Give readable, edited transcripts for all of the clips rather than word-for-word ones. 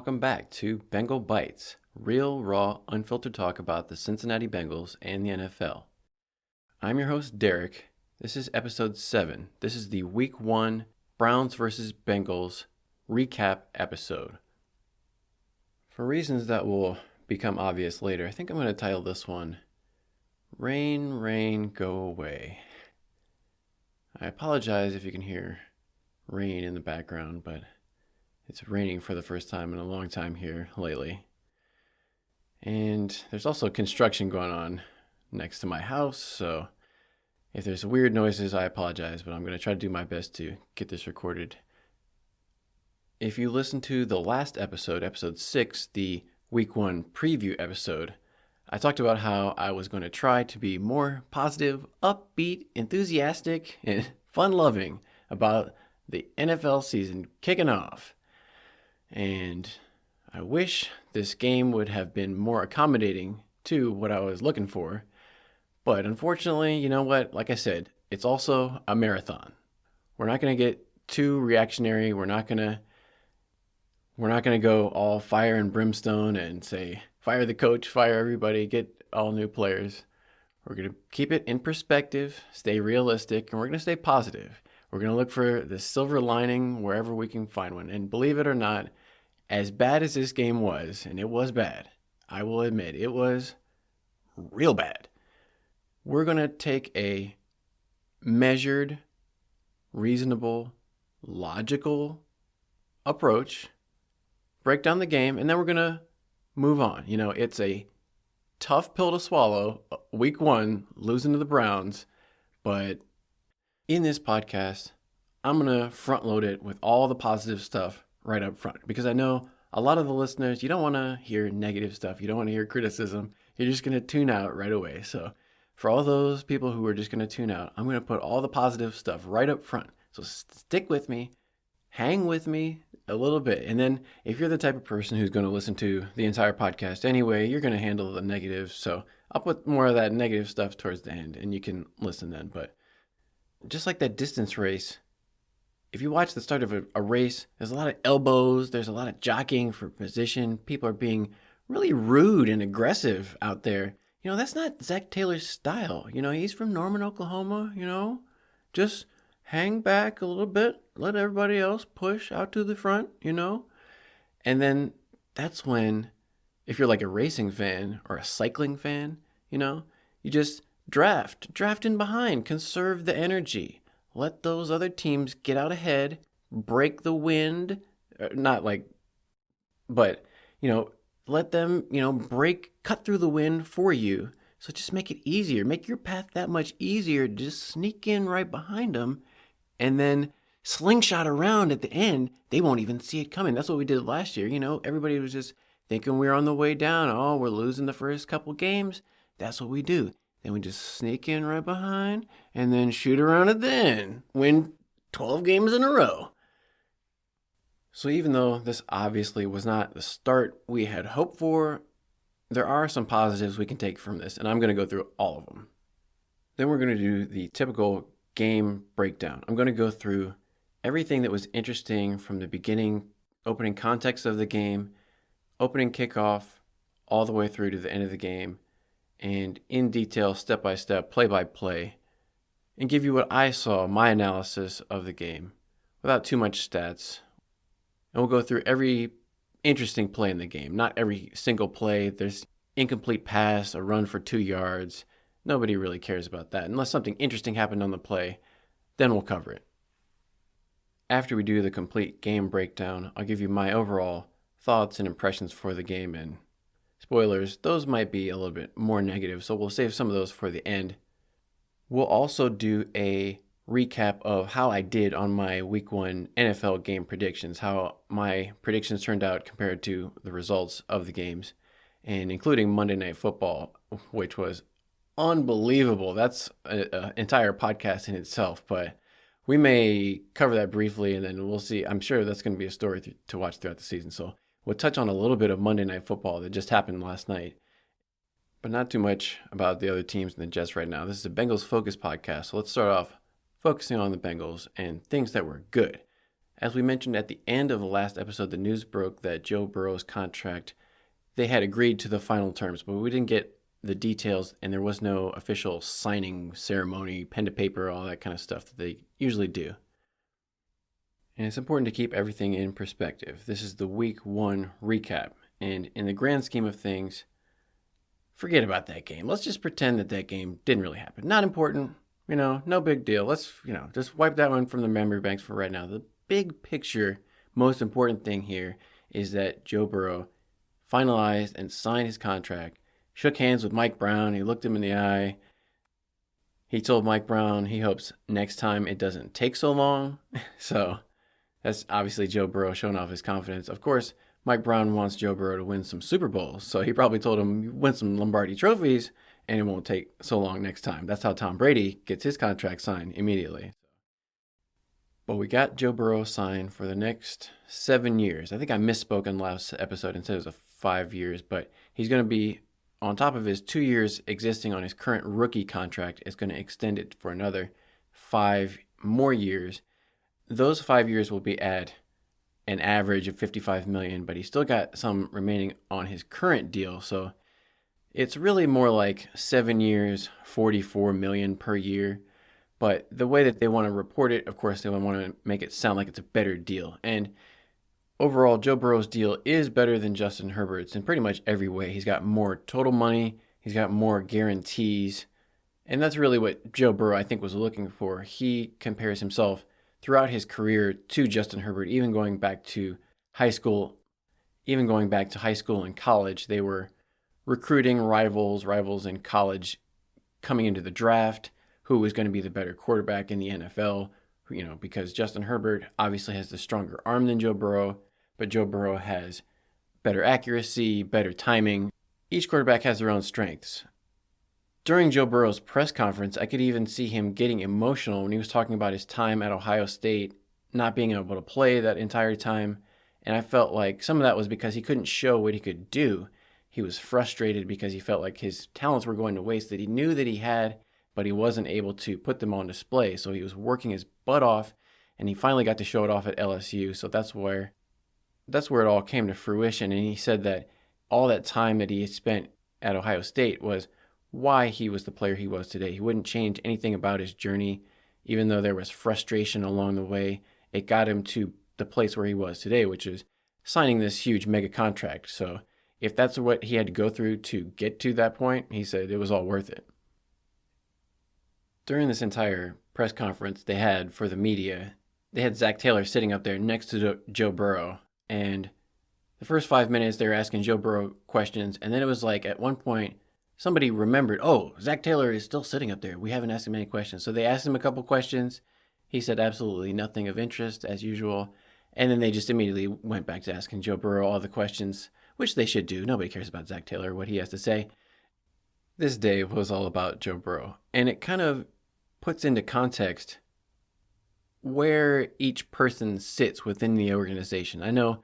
welcome back to Bengal Bites, real, raw, unfiltered talk about the Cincinnati Bengals and the NFL. I'm your host, Derek. This is episode 7. This is the Week 1 Browns vs. Bengals recap episode. For reasons that will become obvious later, I think I'm going to title this one, Rain, Rain, Go Away. I apologize if you can hear rain in the background, but it's raining for the first time in a long time here lately. And there's also construction going on next to my house, so if there's weird noises, I apologize, but I'm going to try to do my best to get this recorded. If you listen to the last episode, episode 6, the Week 1 preview episode, I talked about how I was going to try to be more positive, upbeat, enthusiastic, and fun-loving about the NFL season kicking off. And I wish this game would have been more accommodating to what I was looking for. But unfortunately, you know what? Like I said, it's also a marathon. We're not going to get too reactionary. We're not going to go all fire and brimstone and say, fire the coach, fire everybody, get all new players. We're going to keep it in perspective, stay realistic, and we're going to stay positive. We're going to look for the silver lining wherever we can find one. And believe it or not, as bad as this game was, and it was bad, I will admit, it was real bad. We're going to take a measured, reasonable, logical approach, break down the game, and then we're going to move on. You know, it's a tough pill to swallow, Week 1, losing to the Browns, but in this podcast, I'm going to front load it with all the positive stuff right up front, because I know a lot of the listeners, you don't want to hear negative stuff. You don't want to hear criticism. You're just going to tune out right away. So for all those people who are just going to tune out, I'm going to put all the positive stuff right up front. So stick with me, hang with me a little bit. And then if you're the type of person who's going to listen to the entire podcast anyway, you're going to handle the negatives. So I'll put more of that negative stuff towards the end and you can listen then. But just like that distance race, if you watch the start of a race, there's a lot of elbows, there's a lot of jockeying for position. People are being really rude and aggressive out there. You know, that's not Zach Taylor's style. You know, he's from Norman, Oklahoma, you know. Just hang back a little bit, let everybody else push out to the front, you know. And then that's when, if you're like a racing fan or a cycling fan, you know, you just draft in behind, conserve the energy. Let those other teams get out ahead, break the wind, but, you know, let them, you know, cut through the wind for you. So just make it easier. Make your path that much easier. Just sneak in right behind them and then slingshot around at the end. They won't even see it coming. That's what we did last year. You know, everybody was just thinking we were on the way down. Oh, we're losing the first couple games. That's what we do. Then we just sneak in right behind and then shoot around it then. Win 12 games in a row. So even though this obviously was not the start we had hoped for, there are some positives we can take from this, and I'm going to go through all of them. Then we're going to do the typical game breakdown. I'm going to go through everything that was interesting from the beginning, opening context of the game, opening kickoff, all the way through to the end of the game, and in detail, step-by-step, play-by-play, and give you what I saw, my analysis of the game, without too much stats. And we'll go through every interesting play in the game. Not every single play. There's incomplete pass, a run for 2 yards. Nobody really cares about that. Unless something interesting happened on the play, then we'll cover it. After we do the complete game breakdown, I'll give you my overall thoughts and impressions for the game, and spoilers, those might be a little bit more negative, so we'll save some of those for the end. We'll also do a recap of how I did on my Week 1 NFL game predictions, how my predictions turned out compared to the results of the games, and including Monday Night Football, which was unbelievable. That's an entire podcast in itself, but we may cover that briefly, and then we'll see. I'm sure that's going to be a story to watch throughout the season, so we'll touch on a little bit of Monday Night Football that just happened last night, but not too much about the other teams and the Jets right now. This is a Bengals Focus podcast, so let's start off focusing on the Bengals and things that were good. As we mentioned at the end of the last episode, the news broke that Joe Burrow's contract, they had agreed to the final terms, but we didn't get the details, and there was no official signing ceremony, pen to paper, all that kind of stuff that they usually do. And it's important to keep everything in perspective. This is the week 1 recap, and in the grand scheme of things, forget about that game. Let's just pretend that game didn't really happen. Not important, no big deal. Let's, just wipe that one from the memory banks for right now. The big picture, most important thing here is that Joe Burrow finalized and signed his contract, shook hands with Mike Brown. He looked him in the eye. He told Mike Brown he hopes next time it doesn't take so long. So that's obviously Joe Burrow showing off his confidence. Of course, Mike Brown wants Joe Burrow to win some Super Bowls. So he probably told him, win some Lombardi trophies, and it won't take so long next time. That's how Tom Brady gets his contract signed immediately. But we got Joe Burrow signed for the next 7 years. I think I misspoke in the last episode and said it was 5 years, but he's going to be, on top of his 2 years existing on his current rookie contract, is going to extend it for another 5 more years. Those 5 years will be at an average of $55 million, but he's still got some remaining on his current deal. So it's really more like 7 years, $44 million per year. But the way that they want to report it, of course, they want to make it sound like it's a better deal. And overall, Joe Burrow's deal is better than Justin Herbert's in pretty much every way. He's got more total money. He's got more guarantees. And that's really what Joe Burrow, I think, was looking for. He compares himself throughout his career to Justin Herbert, even going back to high school and college. They were recruiting rivals in college coming into the draft, who was going to be the better quarterback in the NFL, because Justin Herbert obviously has the stronger arm than Joe Burrow, but Joe Burrow has better accuracy, better timing. Each quarterback has their own strengths. During Joe Burrow's press conference, I could even see him getting emotional when he was talking about his time at Ohio State, not being able to play that entire time. And I felt like some of that was because he couldn't show what he could do. He was frustrated because he felt like his talents were going to waste that he knew that he had, but he wasn't able to put them on display. So he was working his butt off, and he finally got to show it off at LSU. So that's where it all came to fruition. And he said that all that time that he had spent at Ohio State was why he was the player he was today. He wouldn't change anything about his journey, even though there was frustration along the way. It got him to the place where he was today, which is signing this huge mega contract. So if that's what he had to go through to get to that point, he said it was all worth it. During this entire press conference they had for the media, they had Zach Taylor sitting up there next to Joe Burrow. And the first 5 minutes they were asking Joe Burrow questions. And then it was like at one point, somebody remembered, Zach Taylor is still sitting up there. We haven't asked him any questions. So they asked him a couple questions. He said absolutely nothing of interest, as usual. And then they just immediately went back to asking Joe Burrow all the questions, which they should do. Nobody cares about Zach Taylor, what he has to say. This day was all about Joe Burrow. And it kind of puts into context where each person sits within the organization. I know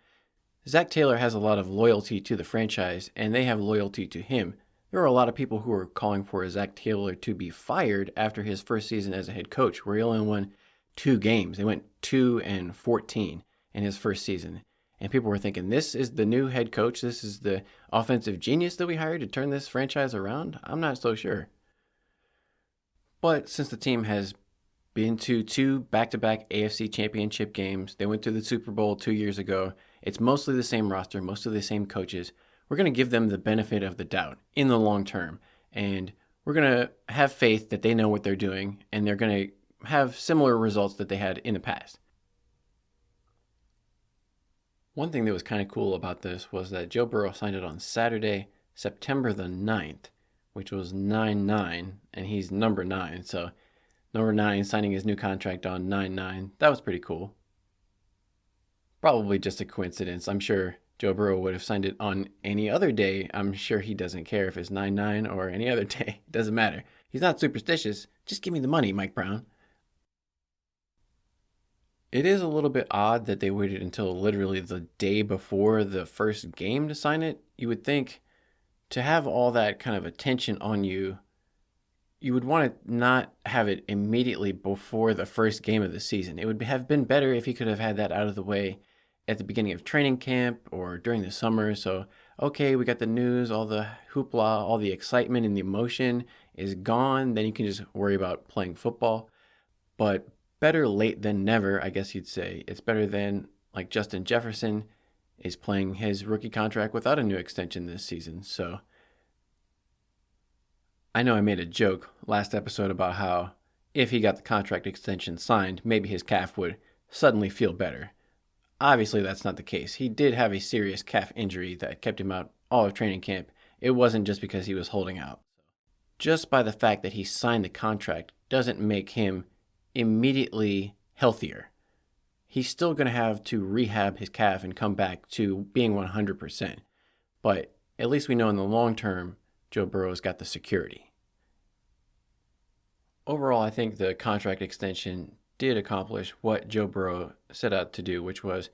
Zach Taylor has a lot of loyalty to the franchise, and they have loyalty to him. There are a lot of people who are calling for Zach Taylor to be fired after his first season as a head coach, where he only won 2 games. They went 2-14 in his first season. And people were thinking, this is the new head coach. This is the offensive genius that we hired to turn this franchise around. I'm not so sure. But since the team has been to 2 back-to-back AFC championship games, they went to the Super Bowl 2 years ago. It's mostly the same roster, mostly the same coaches. We're going to give them the benefit of the doubt in the long term. And we're going to have faith that they know what they're doing, and they're going to have similar results that they had in the past. One thing that was kind of cool about this was that Joe Burrow signed it on Saturday, September the 9th, which was 9-9, and he's number 9. So number 9 signing his new contract on 9-9. That was pretty cool. Probably just a coincidence. I'm sure Joe Burrow would have signed it on any other day. I'm sure he doesn't care if it's 9-9 or any other day. It doesn't matter. He's not superstitious. Just give me the money, Mike Brown. It is a little bit odd that they waited until literally the day before the first game to sign it. You would think to have all that kind of attention on you you would want to not have it immediately before the first game of the season. It would have been better if he could have had that out of the way at the beginning of training camp or during the summer. So, okay, we got the news, all the hoopla, all the excitement and the emotion is gone. Then you can just worry about playing football. But better late than never, I guess you'd say. It's better than like Justin Jefferson is playing his rookie contract without a new extension this season. So I know I made a joke last episode about how if he got the contract extension signed, maybe his calf would suddenly feel better. Obviously, that's not the case. He did have a serious calf injury that kept him out all of training camp. It wasn't just because he was holding out. Just by the fact that he signed the contract doesn't make him immediately healthier. He's still going to have to rehab his calf and come back to being 100%. But at least we know in the long term, Joe Burrow's got the security. Overall, I think the contract extension did accomplish what Joe Burrow set out to do, which was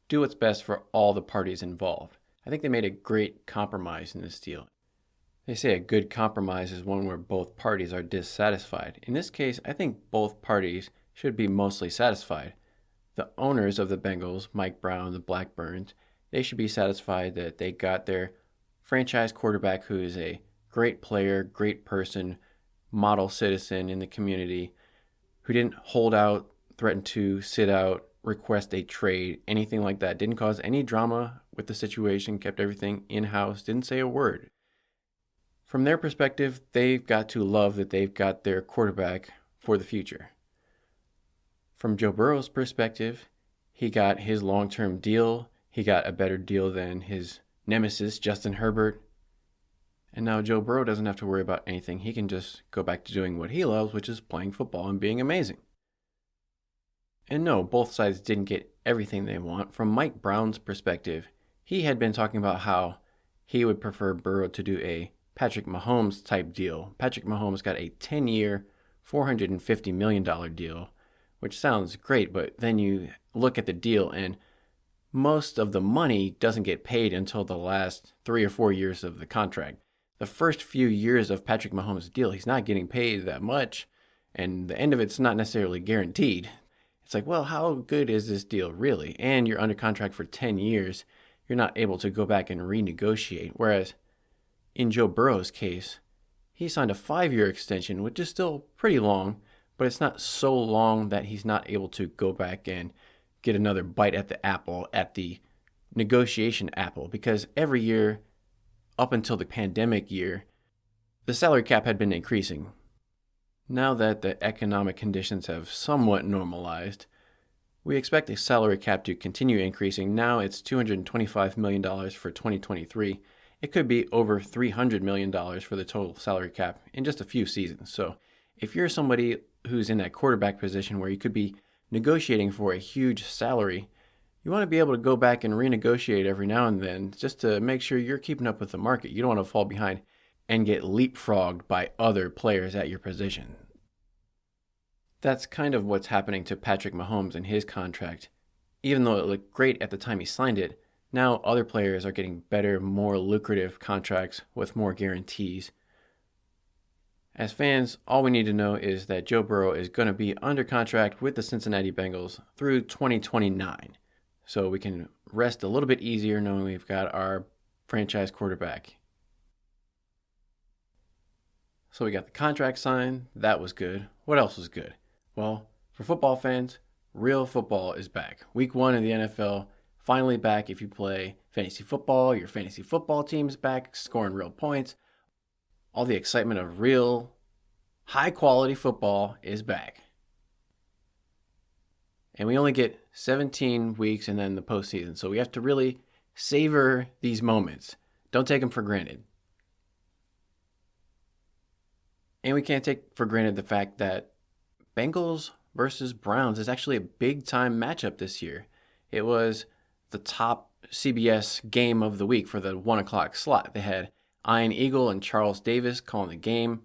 do what's best for all the parties involved. I think they made a great compromise in this deal. They say a good compromise is one where both parties are dissatisfied. In this case, I think both parties should be mostly satisfied. The owners of the Bengals, Mike Brown, the Blackburns, they should be satisfied that they got their franchise quarterback who is a great player, great person, model citizen in the community, who didn't hold out, threaten to sit out, request a trade, anything like that. Didn't cause any drama with the situation, kept everything in-house, didn't say a word. From their perspective, they've got to love that they've got their quarterback for the future. From Joe Burrow's perspective, he got his long-term deal. He got a better deal than his nemesis, Justin Herbert. And now Joe Burrow doesn't have to worry about anything. He can just go back to doing what he loves, which is playing football and being amazing. And no, both sides didn't get everything they want. From Mike Brown's perspective, he had been talking about how he would prefer Burrow to do a Patrick Mahomes type deal. Patrick Mahomes got a 10-year, $450 million deal, which sounds great, but then you look at the deal and most of the money doesn't get paid until the last 3 or 4 years of the contract. The first few years of Patrick Mahomes' deal, he's not getting paid that much, and the end of it's not necessarily guaranteed. It's like, well, how good is this deal really? And you're under contract for 10 years. You're not able to go back and renegotiate. Whereas in Joe Burrow's case, he signed a 5-year extension, which is still pretty long, but it's not so long that he's not able to go back and get another bite at the apple, at the negotiation apple, because every year up until the pandemic year, the salary cap had been increasing. Now that the economic conditions have somewhat normalized, we expect the salary cap to continue increasing. Now it's $225 million for 2023. It could be over $300 million for the total salary cap in just a few seasons. So if you're somebody who's in that quarterback position where you could be negotiating for a huge salary, you want to be able to go back and renegotiate every now and then just to make sure you're keeping up with the market. You don't want to fall behind and get leapfrogged by other players at your position. That's kind of what's happening to Patrick Mahomes and his contract. Even though it looked great at the time he signed it, now other players are getting better, more lucrative contracts with more guarantees. As fans, all we need to know is that Joe Burrow is going to be under contract with the Cincinnati Bengals through 2029. So we can rest a little bit easier knowing we've got our franchise quarterback. So we got the contract signed. That was good. What else was good? Well, for football fans, real football is back. Week 1 in the NFL, finally back. If you play fantasy football, your fantasy football team's back, scoring real points. All the excitement of real, high-quality football is back. And we only get 17 weeks and then the postseason. So we have to really savor these moments. Don't take them for granted. And we can't take for granted the fact that Bengals versus Browns is actually a big-time matchup this year. It was the top CBS game of the week for the 1 o'clock slot. They had Ian Eagle and Charles Davis calling the game.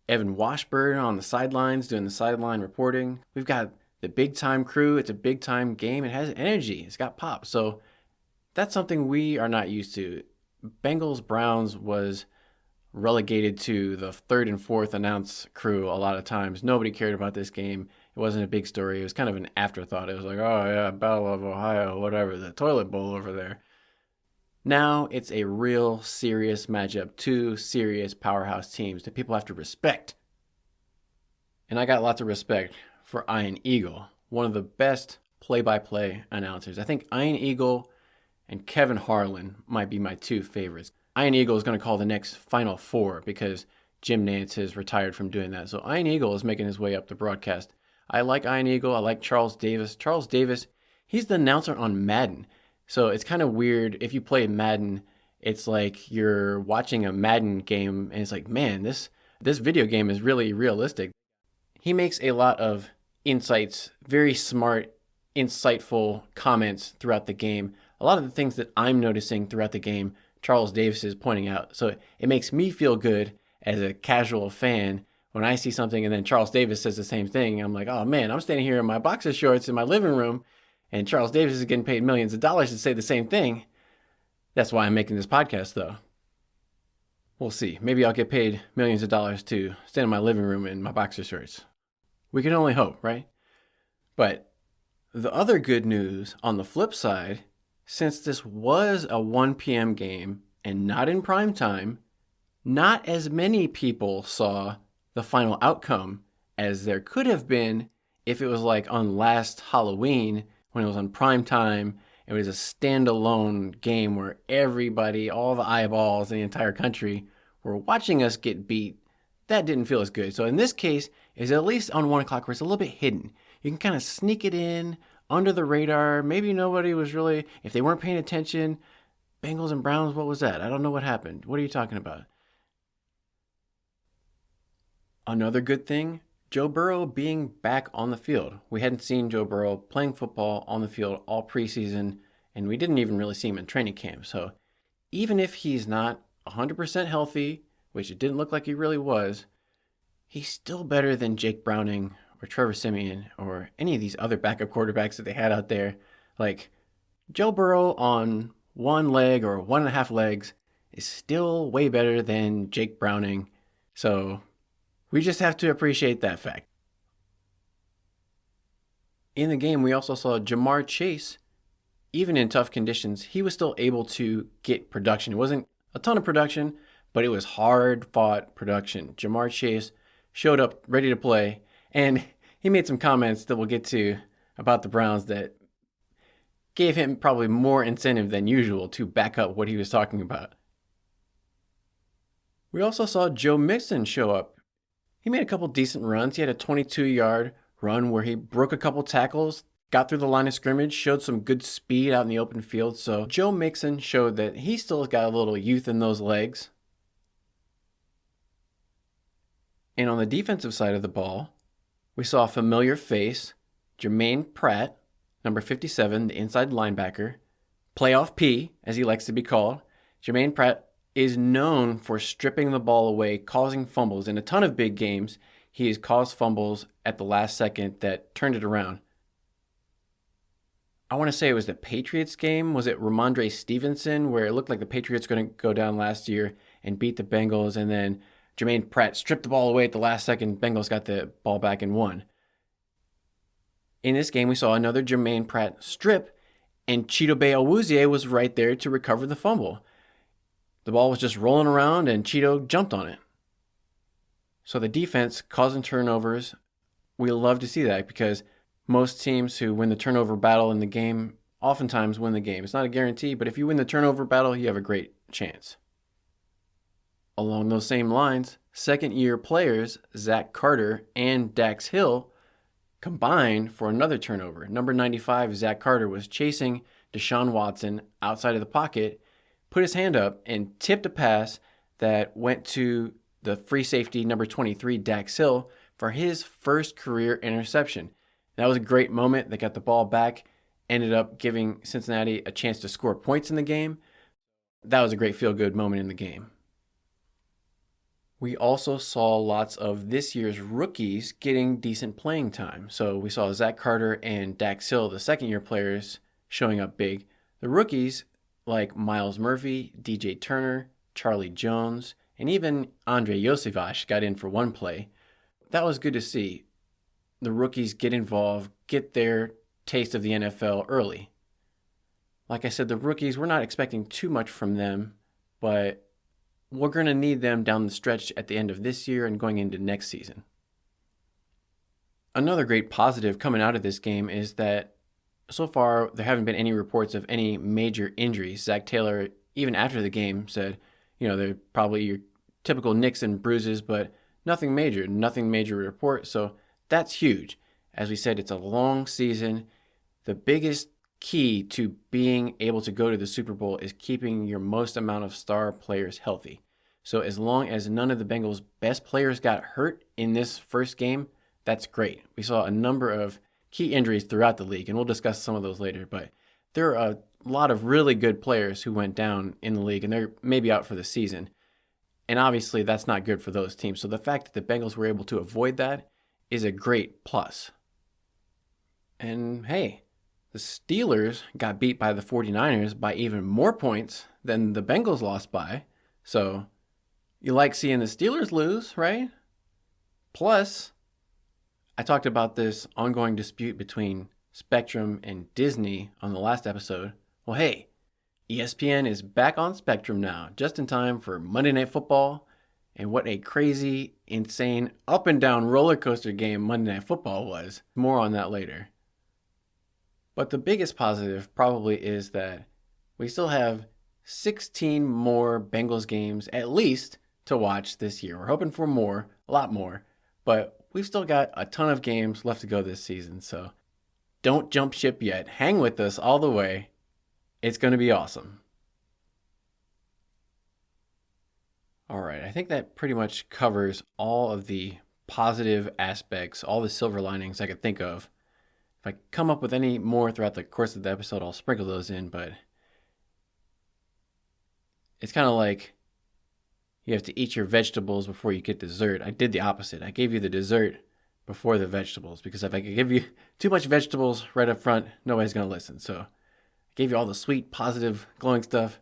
Evan Washburn on the sidelines doing the sideline reporting. We've got the big-time crew. It's a big-time game. It has energy. It's got pop. So that's something we are not used to. Bengals-Browns was relegated to the third and fourth announce crew a lot of times. Nobody cared about this game. It wasn't a big story. It was kind of an afterthought. It was like, oh yeah, Battle of Ohio, whatever, the toilet bowl over there. Now it's a real serious matchup. Two serious powerhouse teams that people have to respect. And I got lots of respect for Ian Eagle, one of the best play-by-play announcers. I think Ian Eagle and Kevin Harlan might be my two favorites. Ian Eagle is going to call the next Final Four because Jim Nantz has retired from doing that. So Ian Eagle is making his way up the broadcast. I like Ian Eagle. I like Charles Davis. Charles Davis, he's the announcer on Madden. So it's kind of weird. If you play Madden, it's like you're watching a Madden game and it's like, man, this video game is really realistic. He makes a lot of insights, very smart, insightful comments throughout the game. A lot of the things that I'm noticing throughout the game, Charles Davis is pointing out. So it makes me feel good as a casual fan when I see something and then Charles Davis says the same thing. I'm like, oh man, I'm standing here in my boxer shorts in my living room and Charles Davis is getting paid millions of dollars to say the same thing. That's why I'm making this podcast, though. We'll see. Maybe I'll get paid millions of dollars to stand in my living room in my boxer shorts. We can only hope, right? But the other good news on the flip side, since this was a 1 p.m. game and not in prime time, not as many people saw the final outcome as there could have been if it was like on last Halloween when it was on prime time. It was a standalone game where everybody, all the eyeballs in the entire country were watching us get beat. That didn't feel as good. So in this case, it's at least on 1 o'clock where it's a little bit hidden. You can kind of sneak it in under the radar. Maybe nobody was really, if they weren't paying attention, Bengals and Browns, what was that? I don't know what happened. What are you talking about? Another good thing, Joe Burrow being back on the field. We hadn't seen Joe Burrow playing football on the field all preseason, and we didn't even really see him in training camp. So even if he's not 100% healthy, which it didn't look like he really was, he's still better than Jake Browning or Trevor Siemian or any of these other backup quarterbacks that they had out there. Like, Joe Burrow on one leg or 1.5 legs is still way better than Jake Browning. So we just have to appreciate that fact. In the game, we also saw Jamar Chase. Even in tough conditions, he was still able to get production. It wasn't a ton of production, but it was hard-fought production. Jamar Chase showed up ready to play, and he made some comments that we'll get to about the Browns that gave him probably more incentive than usual to back up what he was talking about. We also saw Joe Mixon show up. He made a couple decent runs. He had a 22-yard run where he broke a couple tackles, got through the line of scrimmage, showed some good speed out in the open field. So Joe Mixon showed that he still got a little youth in those legs. And on the defensive side of the ball, we saw a familiar face, Jermaine Pratt, number 57, the inside linebacker, Playoff P, as he likes to be called. Jermaine Pratt is known for stripping the ball away, causing fumbles. In a ton of big games, he has caused fumbles at the last second that turned it around. I want to say it was the Patriots game. Was it Ramondre Stevenson, where it looked like the Patriots were going to go down last year and beat the Bengals, and then Jermaine Pratt stripped the ball away at the last second. Bengals got the ball back and won. In this game, we saw another Jermaine Pratt strip, and Chidobe Awuzie was right there to recover the fumble. The ball was just rolling around, and Cheeto jumped on it. So the defense causing turnovers, we love to see that because most teams who win the turnover battle in the game oftentimes win the game. It's not a guarantee, but if you win the turnover battle, you have a great chance. Along those same lines, second-year players Zach Carter and Dax Hill combined for another turnover. Number 95, Zach Carter, was chasing Deshaun Watson outside of the pocket, put his hand up, and tipped a pass that went to the free safety, number 23, Dax Hill, for his first career interception. That was a great moment. They got the ball back, ended up giving Cincinnati a chance to score points in the game. That was a great feel-good moment in the game. We also saw lots of this year's rookies getting decent playing time. So we saw Zach Carter and Dax Hill, the second-year players, showing up big. The rookies, like Miles Murphy, DJ Turner, Charlie Jones, and even Andrei Iosivas got in for one play. That was good to see. The rookies get involved, get their taste of the NFL early. Like I said, the rookies, we're not expecting too much from them, but we're going to need them down the stretch at the end of this year and going into next season. Another great positive coming out of this game is that so far there haven't been any reports of any major injuries. Zach Taylor, even after the game, said, they're probably your typical nicks and bruises, but nothing major to report. So that's huge. As we said, it's a long season. The biggest key to being able to go to the Super Bowl is keeping your most amount of star players healthy. So as long as none of the Bengals' best players got hurt in this first game, that's great. We saw a number of key injuries throughout the league, and we'll discuss some of those later, but there are a lot of really good players who went down in the league, and they're maybe out for the season. And obviously, that's not good for those teams. So the fact that the Bengals were able to avoid that is a great plus. And hey, the Steelers got beat by the 49ers by even more points than the Bengals lost by. So you like seeing the Steelers lose, right? Plus, I talked about this ongoing dispute between Spectrum and Disney on the last episode. Well, hey, ESPN is back on Spectrum now, just in time for Monday Night Football. And what a crazy, insane, up and down roller coaster game Monday Night Football was. More on that later. But the biggest positive probably is that we still have 16 more Bengals games at least to watch this year. We're hoping for more, a lot more, but we've still got a ton of games left to go this season. So don't jump ship yet. Hang with us all the way. It's going to be awesome. All right, I think that pretty much covers all of the positive aspects, all the silver linings I could think of. If I come up with any more throughout the course of the episode, I'll sprinkle those in, but it's kind of like you have to eat your vegetables before you get dessert. I did the opposite. I gave you the dessert before the vegetables, because if I could give you too much vegetables right up front, nobody's going to listen. So I gave you all the sweet, positive, glowing stuff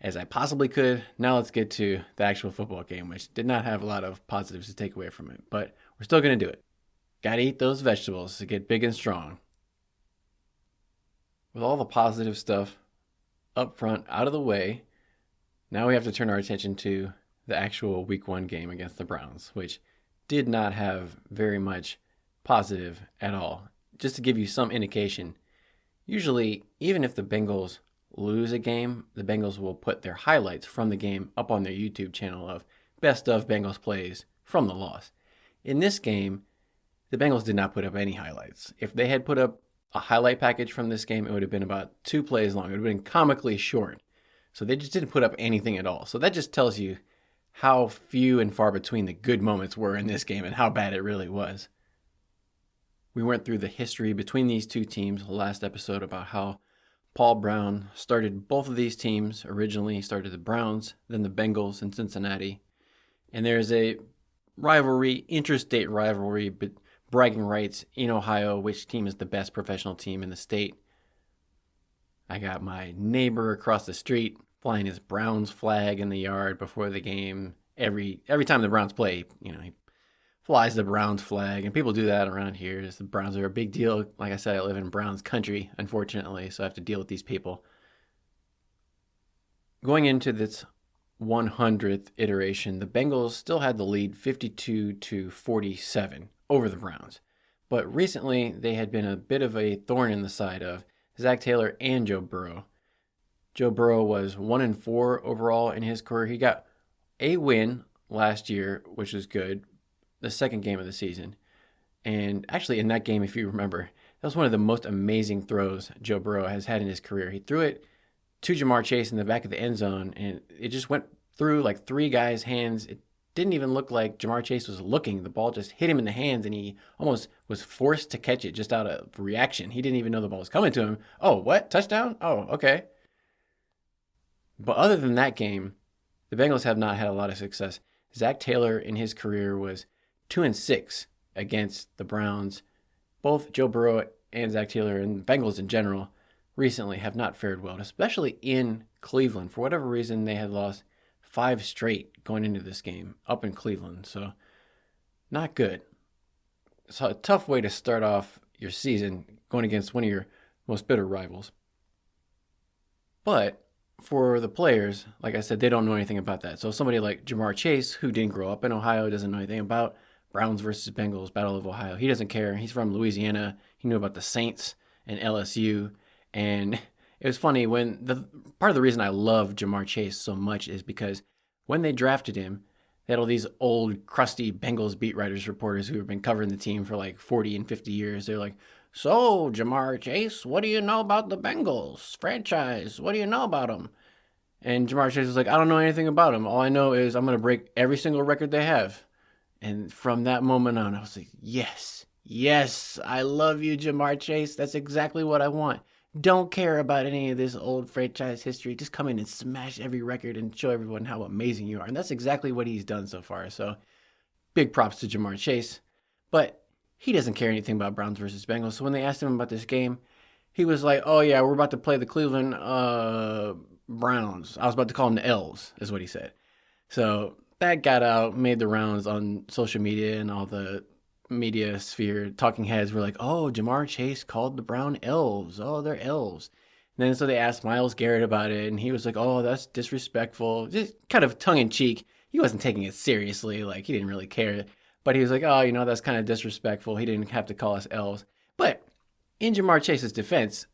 as I possibly could. Now let's get to the actual football game, which did not have a lot of positives to take away from it, but we're still going to do it. Gotta eat those vegetables to get big and strong. With all the positive stuff up front, out of the way, now we have to turn our attention to the actual Week 1 game against the Browns, which did not have very much positive at all. Just to give you some indication, usually, even if the Bengals lose a game, the Bengals will put their highlights from the game up on their YouTube channel of best of Bengals plays from the loss. In this game, the Bengals did not put up any highlights. If they had put up a highlight package from this game, it would have been about 2 plays long. It would have been comically short. So they just didn't put up anything at all. So that just tells you how few and far between the good moments were in this game and how bad it really was. We went through the history between these two teams last episode about how Paul Brown started both of these teams. Originally, he started the Browns, then the Bengals in Cincinnati. And there's a rivalry, interstate rivalry, but bragging rights in Ohio, which team is the best professional team in the state. I got my neighbor across the street flying his Browns flag in the yard before the game. Every time the Browns play, he flies the Browns flag, and people do that around here. The Browns are a big deal. Like I said, I live in Browns country, unfortunately, so I have to deal with these people. Going into this 100th iteration, the Bengals still had the lead 52-47 over the Browns. But recently, they had been a bit of a thorn in the side of Zach Taylor and Joe Burrow. Joe Burrow was 1-4 overall in his career. He got a win last year, which was good, the second game of the season. And actually, in that game, if you remember, that was one of the most amazing throws Joe Burrow has had in his career. He threw it to Jamar Chase in the back of the end zone, and it just went through like 3 guys' hands. It didn't even look like Jamar Chase was looking. The ball just hit him in the hands, and he almost was forced to catch it just out of reaction. He didn't even know the ball was coming to him. Oh, what? Touchdown? Oh, okay. But other than that game, the Bengals have not had a lot of success. Zach Taylor in his career was 2-6 against the Browns. Both Joe Burrow and Zach Taylor and Bengals in general recently have not fared well, especially in Cleveland. For whatever reason, they had lost 5 straight going into this game up in Cleveland. So not good. It's a tough way to start off your season going against one of your most bitter rivals. But for the players, like I said, they don't know anything about that. So somebody like Ja'Marr Chase, who didn't grow up in Ohio, doesn't know anything about Browns versus Bengals, Battle of Ohio. He doesn't care. He's from Louisiana. He knew about the Saints and LSU. And it was funny when part of the reason I love Ja'Marr Chase so much is because when they drafted him, they had all these old, crusty Bengals beat writers, reporters who have been covering the team for like 40 and 50 years. They're like, so, Ja'Marr Chase, what do you know about the Bengals franchise? What do you know about them? And Ja'Marr Chase was like, I don't know anything about them. All I know is I'm going to break every single record they have. And from that moment on, I was like, yes, I love you, Ja'Marr Chase. That's exactly what I want. Don't care about any of this old franchise history. Just come in and smash every record and show everyone how amazing you are. And that's exactly what he's done so far. So big props to Ja'Marr Chase. But he doesn't care anything about Browns versus Bengals. So when they asked him about this game, he was like, oh, yeah, we're about to play the Cleveland Browns. I was about to call them the Elves, is what he said. So that got out, made the rounds on social media and all the media sphere. Talking heads were like, oh, Ja'Marr Chase called the Brown Elves. Oh, they're Elves. And then so they asked Myles Garrett about it, and he was like, oh, that's disrespectful. Just kind of tongue-in-cheek. He wasn't taking it seriously. Like, he didn't really care. But he was like, oh, that's kind of disrespectful. He didn't have to call us Elves. But in Ja'Marr Chase's defense,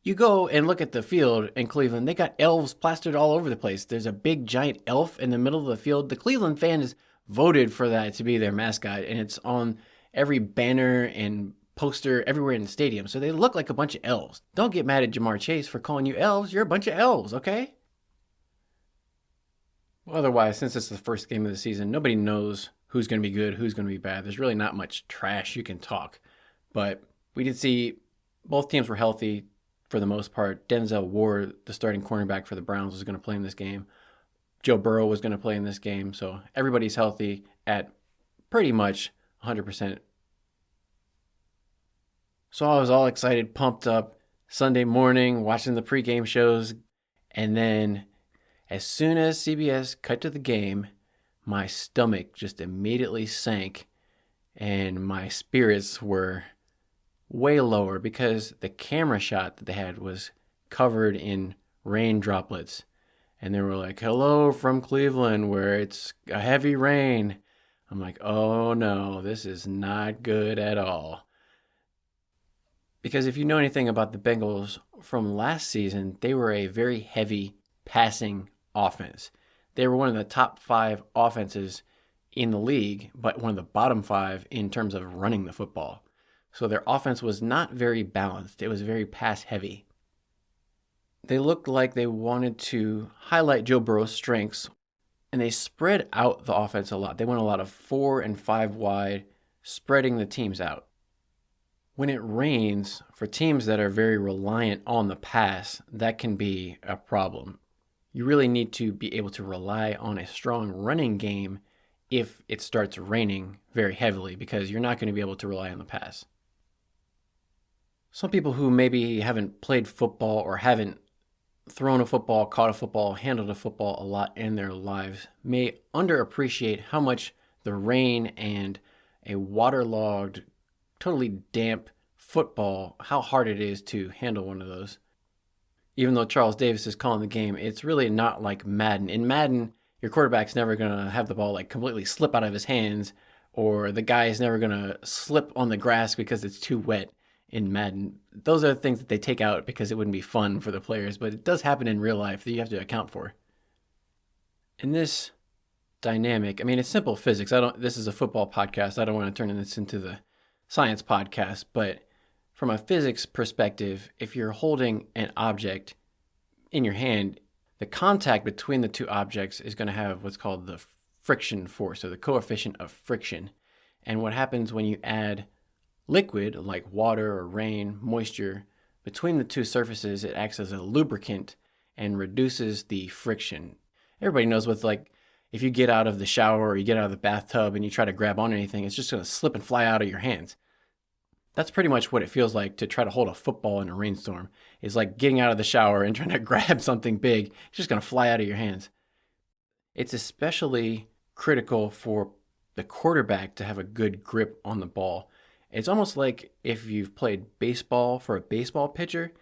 you go and look at the field in Cleveland. They got elves plastered all over the place. There's a big, giant elf in the middle of the field. The Cleveland fans voted for that to be their mascot, and it's on every banner and poster everywhere in the stadium. So they look like a bunch of elves. Don't get mad at Ja'Marr Chase for calling you elves. You're a bunch of elves, okay? Well, otherwise, since it's the first game of the season, nobody knows who's going to be good, who's going to be bad. There's really not much trash you can talk. But we did see both teams were healthy for the most part. Denzel Ward, the starting cornerback for the Browns, was going to play in this game. Joe Burrow was going to play in this game. So everybody's healthy at pretty much 100%. So I was all excited, pumped up Sunday morning, watching the pregame shows. And then as soon as CBS cut to the game, my stomach just immediately sank and my spirits were way lower because the camera shot that they had was covered in rain droplets. And they were like, hello from Cleveland, where it's a heavy rain. I'm like, oh no, this is not good at all. Because if you know anything about the Bengals from last season, they were a very heavy passing offense. They were one of the top 5 offenses in the league, but one of the bottom 5 in terms of running the football. So their offense was not very balanced. It was very pass heavy. They looked like they wanted to highlight Joe Burrow's strengths, and they spread out the offense a lot. They went a lot of 4 and 5 wide, spreading the teams out. When it rains, for teams that are very reliant on the pass, that can be a problem. You really need to be able to rely on a strong running game if it starts raining very heavily, because you're not going to be able to rely on the pass. Some people who maybe haven't played football or haven't thrown a football, caught a football, handled a football a lot in their lives may underappreciate how much the rain and a waterlogged, totally damp football, how hard it is to handle one of those. Even though Charles Davis is calling the game, it's really not like Madden. In Madden, your quarterback's never going to have the ball like completely slip out of his hands, or the guy is never going to slip on the grass because it's too wet in Madden. Those are the things that they take out because it wouldn't be fun for the players, but it does happen in real life that you have to account for. In this dynamic, I mean, it's simple physics. This is a football podcast. I don't want to turn this into the science podcast, but from a physics perspective, if you're holding an object in your hand, the contact between the two objects is going to have what's called the friction force, or the coefficient of friction. And what happens when you add liquid, like water or rain, moisture, between the two surfaces, it acts as a lubricant and reduces the friction. Everybody knows what's like, if you get out of the shower or you get out of the bathtub and you try to grab on anything, it's just going to slip and fly out of your hands. That's pretty much what it feels like to try to hold a football in a rainstorm. It's like getting out of the shower and trying to grab something big. It's just going to fly out of your hands. It's especially critical for the quarterback to have a good grip on the ball. It's almost like if you've played baseball for a baseball pitcher,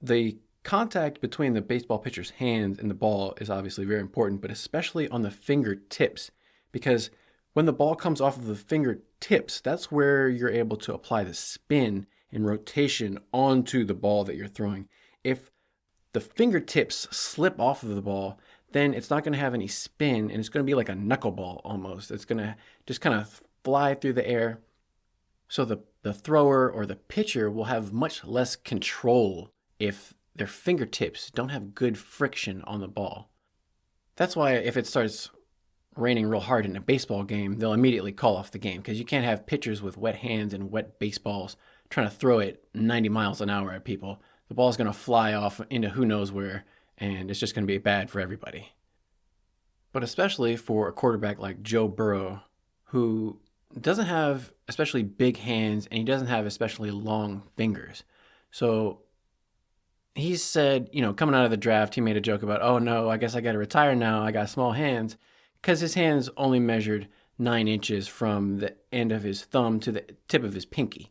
the contact between the baseball pitcher's hands and the ball is obviously very important, but especially on the fingertips, because when the ball comes off of the fingertips, that's where you're able to apply the spin and rotation onto the ball that you're throwing. If the fingertips slip off of the ball, then it's not going to have any spin, and it's going to be like a knuckleball almost. It's going to just kind of fly through the air. So the thrower or the pitcher will have much less control if their fingertips don't have good friction on the ball. That's why if it starts raining real hard in a baseball game, they'll immediately call off the game, because you can't have pitchers with wet hands and wet baseballs trying to throw it 90 miles an hour at people. The ball's going to fly off into who knows where, and it's just going to be bad for everybody. But especially for a quarterback like Joe Burrow, who doesn't have especially big hands and he doesn't have especially long fingers. So he said, coming out of the draft, he made a joke about, oh no, I guess I got to retire now. I got small hands, because his hands only measured 9 inches from the end of his thumb to the tip of his pinky.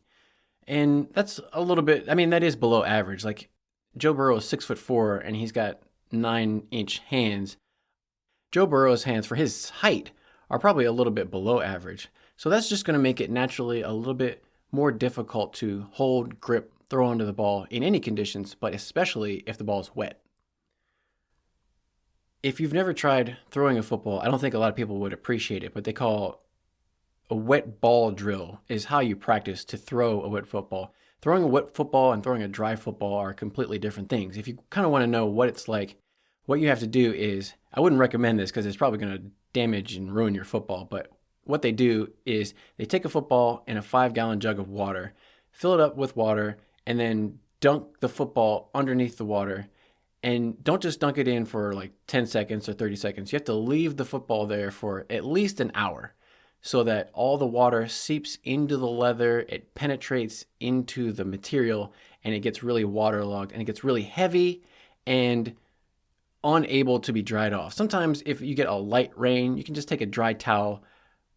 And that's a little bit, that is below average. Like, Joe Burrow is 6'4" and he's got 9-inch hands. Joe Burrow's hands, for his height, are probably a little bit below average. So that's just going to make it naturally a little bit more difficult to hold, grip, throw onto the ball in any conditions, but especially if the ball is wet. If you've never tried throwing a football, I don't think a lot of people would appreciate it, but they call a wet ball drill is how you practice to throw a wet football. Throwing a wet football and throwing a dry football are completely different things. If you kind of want to know what it's like, what you have to do is, I wouldn't recommend this because it's probably going to damage and ruin your football, but what they do is they take a football in a 5-gallon jug of water, fill it up with water, and then dunk the football underneath the water. And don't just dunk it in for like 10 seconds or 30 seconds. You have to leave the football there for at least an hour so that all the water seeps into the leather, it penetrates into the material, and it gets really waterlogged, and it gets really heavy and unable to be dried off. Sometimes if you get a light rain, you can just take a dry towel,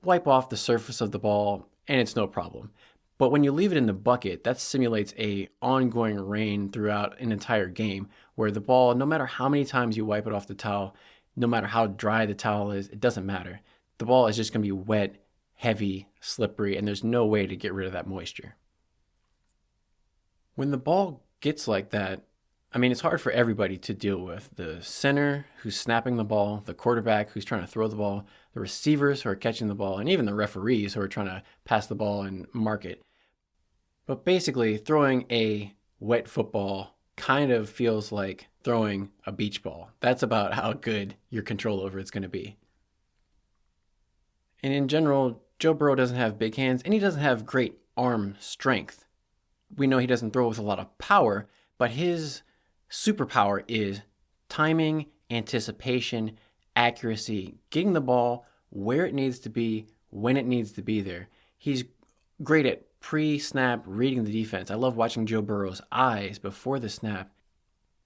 wipe off the surface of the ball, and it's no problem. But when you leave it in the bucket, that simulates a ongoing rain throughout an entire game, where the ball, no matter how many times you wipe it off the towel, no matter how dry the towel is, it doesn't matter. The ball is just going to be wet, heavy, slippery, and there's no way to get rid of that moisture. When the ball gets like that, it's hard for everybody to deal with. The center who's snapping the ball, the quarterback who's trying to throw the ball, the receivers who are catching the ball, and even the referees who are trying to pass the ball and mark it. But basically, throwing a wet football kind of feels like throwing a beach ball. That's about how good your control over it's going to be. And in general, Joe Burrow doesn't have big hands, and he doesn't have great arm strength. We know he doesn't throw with a lot of power, but his superpower is timing, anticipation, accuracy, getting the ball where it needs to be, when it needs to be there. He's great at pre-snap reading the defense. I love watching Joe Burrow's eyes before the snap.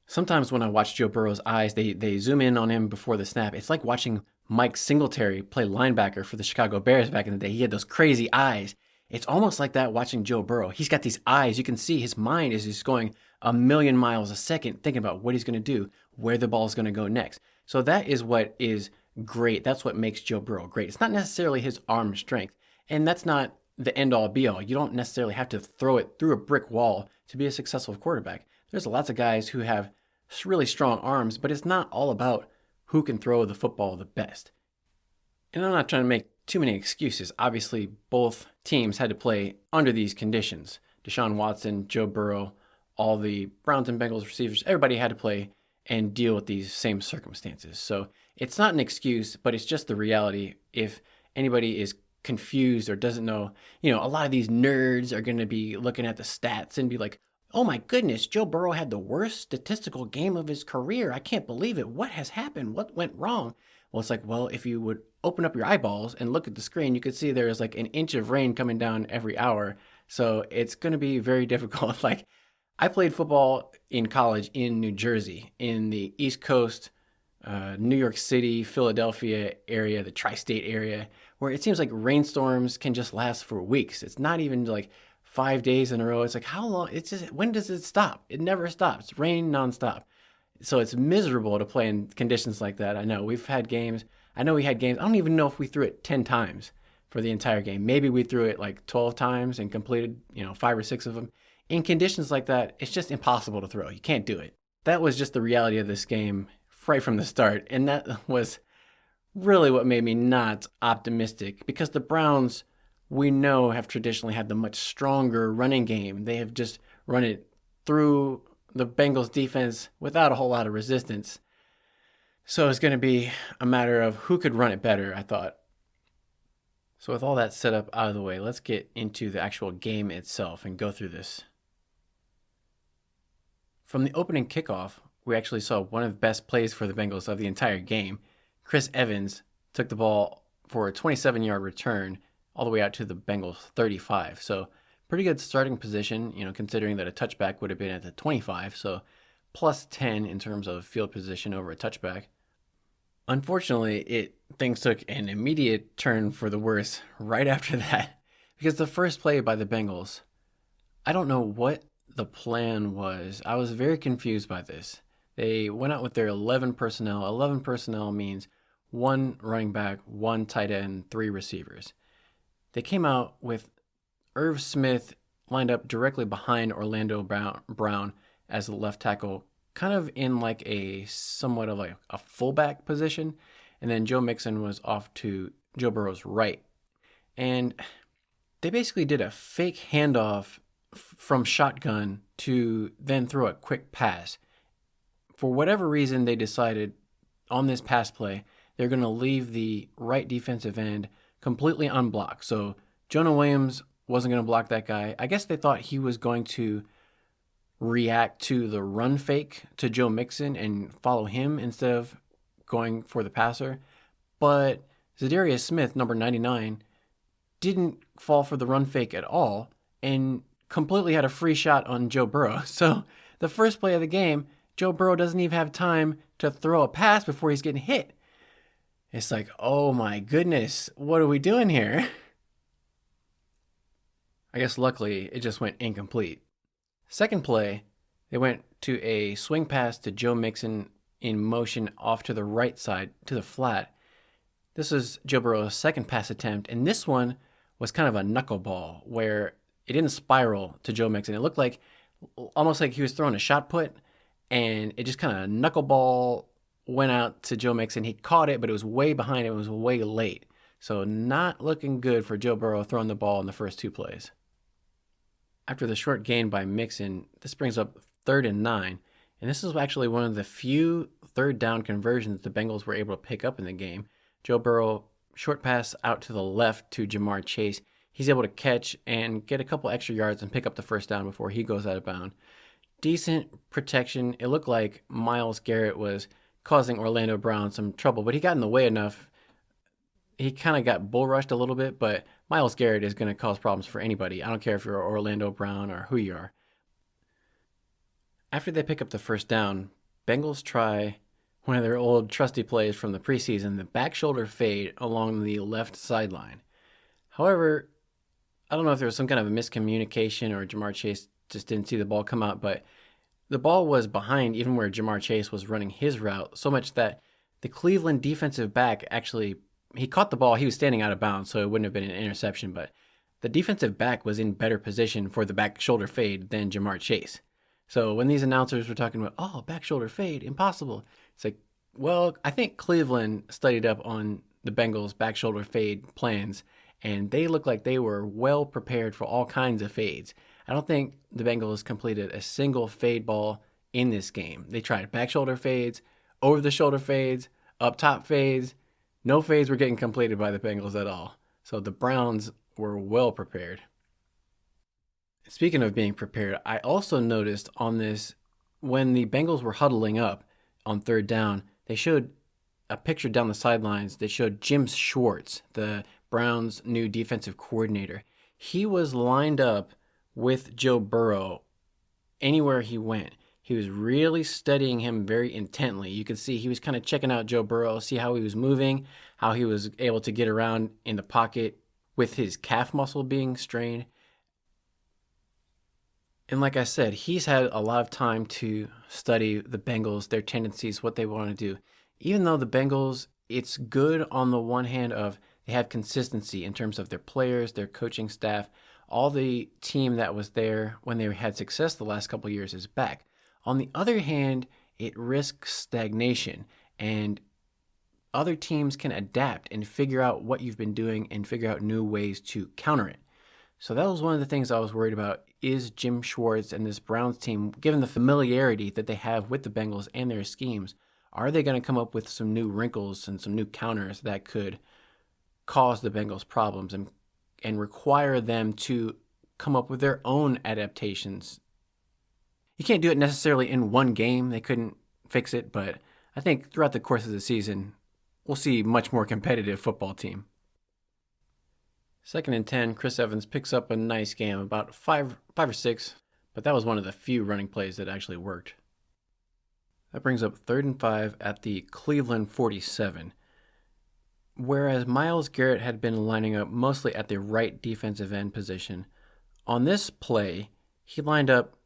Sometimes when I watch Joe Burrow's eyes, they zoom in on him before the snap. It's like watching Mike Singletary play linebacker for the Chicago Bears back in the day. He had those crazy eyes. It's almost like that watching Joe Burrow. He's got these eyes. You can see his mind is just going a million miles a second thinking about what he's going to do, where the ball is going to go next. So that is what is great. That's what makes Joe Burrow great. It's not necessarily his arm strength, and that's not the end-all be-all. You don't necessarily have to throw it through a brick wall to be a successful quarterback. There's lots of guys who have really strong arms, but it's not all about who can throw the football the best. And I'm not trying to make too many excuses. Obviously, both teams had to play under these conditions. Deshaun Watson, Joe Burrow, all the Browns and Bengals receivers, everybody had to play and deal with these same circumstances. So it's not an excuse, but it's just the reality. If anybody is confused or doesn't know, a lot of these nerds are going to be looking at the stats and be like, oh my goodness, Joe Burrow had the worst statistical game of his career. I can't believe it. What has happened? What went wrong? Well, it's like, if you would open up your eyeballs and look at the screen, you could see there's like an inch of rain coming down every hour. So it's going to be very difficult. I played football in college in New Jersey, in the East Coast New York City, Philadelphia area, the tri-state area, where it seems like rainstorms can just last for weeks. It's not even like 5 days in a row. It's like, how long? It's just, when does it stop? It never stops. Rain nonstop. So it's miserable to play in conditions like that. I know we've had games. I know we had games. I don't even know if we threw it 10 times for the entire game. Maybe we threw it like 12 times and completed, 5 or 6 of them. In conditions like that, it's just impossible to throw. You can't do it. That was just the reality of this game right from the start. And that was really what made me not optimistic, because the Browns, we know, have traditionally had the much stronger running game. They have just run it through the Bengals defense without a whole lot of resistance. So it's going to be a matter of who could run it better, I thought. So with all that set up out of the way, let's get into the actual game itself and go through this. From the opening kickoff, we actually saw one of the best plays for the Bengals of the entire game. Chris Evans took the ball for a 27-yard return all the way out to the Bengals 35. So pretty good starting position, considering that a touchback would have been at the 25. So plus 10 in terms of field position over a touchback. Unfortunately, things took an immediate turn for the worse right after that, because the first play by the Bengals, I don't know what the plan was. I was very confused by this. They went out with their 11 personnel. 11 personnel means 1 running back, 1 tight end, 3 receivers. They came out with Irv Smith lined up directly behind Orlando Brown as the left tackle, kind of in like somewhat of like a fullback position. And then Joe Mixon was off to Joe Burrow's right. And they basically did a fake handoff from shotgun to then throw a quick pass. For whatever reason, they decided on this pass play, they're going to leave the right defensive end completely unblocked. So Jonah Williams wasn't going to block that guy. I guess they thought he was going to react to the run fake to Joe Mixon and follow him instead of going for the passer. But Zadarius Smith, number 99, didn't fall for the run fake at all and completely had a free shot on Joe Burrow. So the first play of the game, Joe Burrow doesn't even have time to throw a pass before he's getting hit. It's like, oh my goodness, what are we doing here? I guess luckily it just went incomplete. Second play, they went to a swing pass to Joe Mixon in motion off to the right side to the flat. This is Joe Burrow's second pass attempt, and this one was kind of a knuckleball where it didn't spiral to Joe Mixon. It looked like almost like he was throwing a shot put, and it just kind of knuckleball went out to Joe Mixon. He caught it, but it was way behind him. It was way late. So not looking good for Joe Burrow throwing the ball in the first 2 plays. After the short gain by Mixon, this brings up 3rd and 9. And this is actually one of the few third down conversions the Bengals were able to pick up in the game. Joe Burrow, short pass out to the left to Jamar Chase. He's able to catch and get a couple extra yards and pick up the first down before he goes out of bounds. Decent protection. It looked like Myles Garrett was causing Orlando Brown some trouble, but he got in the way enough. He kind of got bull rushed a little bit, but Myles Garrett is going to cause problems for anybody. I don't care if you're Orlando Brown or who you are. After they pick up the first down, Bengals try one of their old trusty plays from the preseason, the back shoulder fade along the left sideline. However, I don't know if there was some kind of a miscommunication or Jamar Chase just didn't see the ball come out, but the ball was behind even where Jamar Chase was running his route, so much that the Cleveland defensive back actually, he caught the ball. He was standing out of bounds, so it wouldn't have been an interception, but the defensive back was in better position for the back shoulder fade than Jamar Chase. So when these announcers were talking about, oh, back shoulder fade, impossible, it's like, well, I think Cleveland studied up on the Bengals' back shoulder fade plans, and they looked like they were well prepared for all kinds of fades. I don't think the Bengals completed a single fade ball in this game. They tried back shoulder fades, over the shoulder fades, up top fades. No fades were getting completed by the Bengals at all. So the Browns were well prepared. Speaking of being prepared, I also noticed on this, when the Bengals were huddling up on 3rd down, they showed a picture down the sidelines. They showed Jim Schwartz, the Browns' new defensive coordinator. He was lined up with Joe Burrow anywhere he went. He was really studying him very intently. You could see he was kind of checking out Joe Burrow, see how he was moving, how he was able to get around in the pocket with his calf muscle being strained. And like I said, he's had a lot of time to study the Bengals, their tendencies, what they want to do. Even though the Bengals, it's good on the one hand of they have consistency in terms of their players, their coaching staff. All the team that was there when they had success the last couple of years is back. On the other hand, it risks stagnation, and other teams can adapt and figure out what you've been doing and figure out new ways to counter it. So that was one of the things I was worried about. Is Jim Schwartz and this Browns team, given the familiarity that they have with the Bengals and their schemes, are they going to come up with some new wrinkles and some new counters that could cause the Bengals problems and require them to come up with their own adaptations? You can't do it necessarily in one game. They couldn't fix it, but I think throughout the course of the season, we'll see a much more competitive football team. 2nd and 10, Chris Evans picks up a nice game, about five or six, but that was one of the few running plays that actually worked. That brings up 3rd and 5 at the Cleveland 47. Whereas Myles Garrett had been lining up mostly at the right defensive end position, on this play, he lined up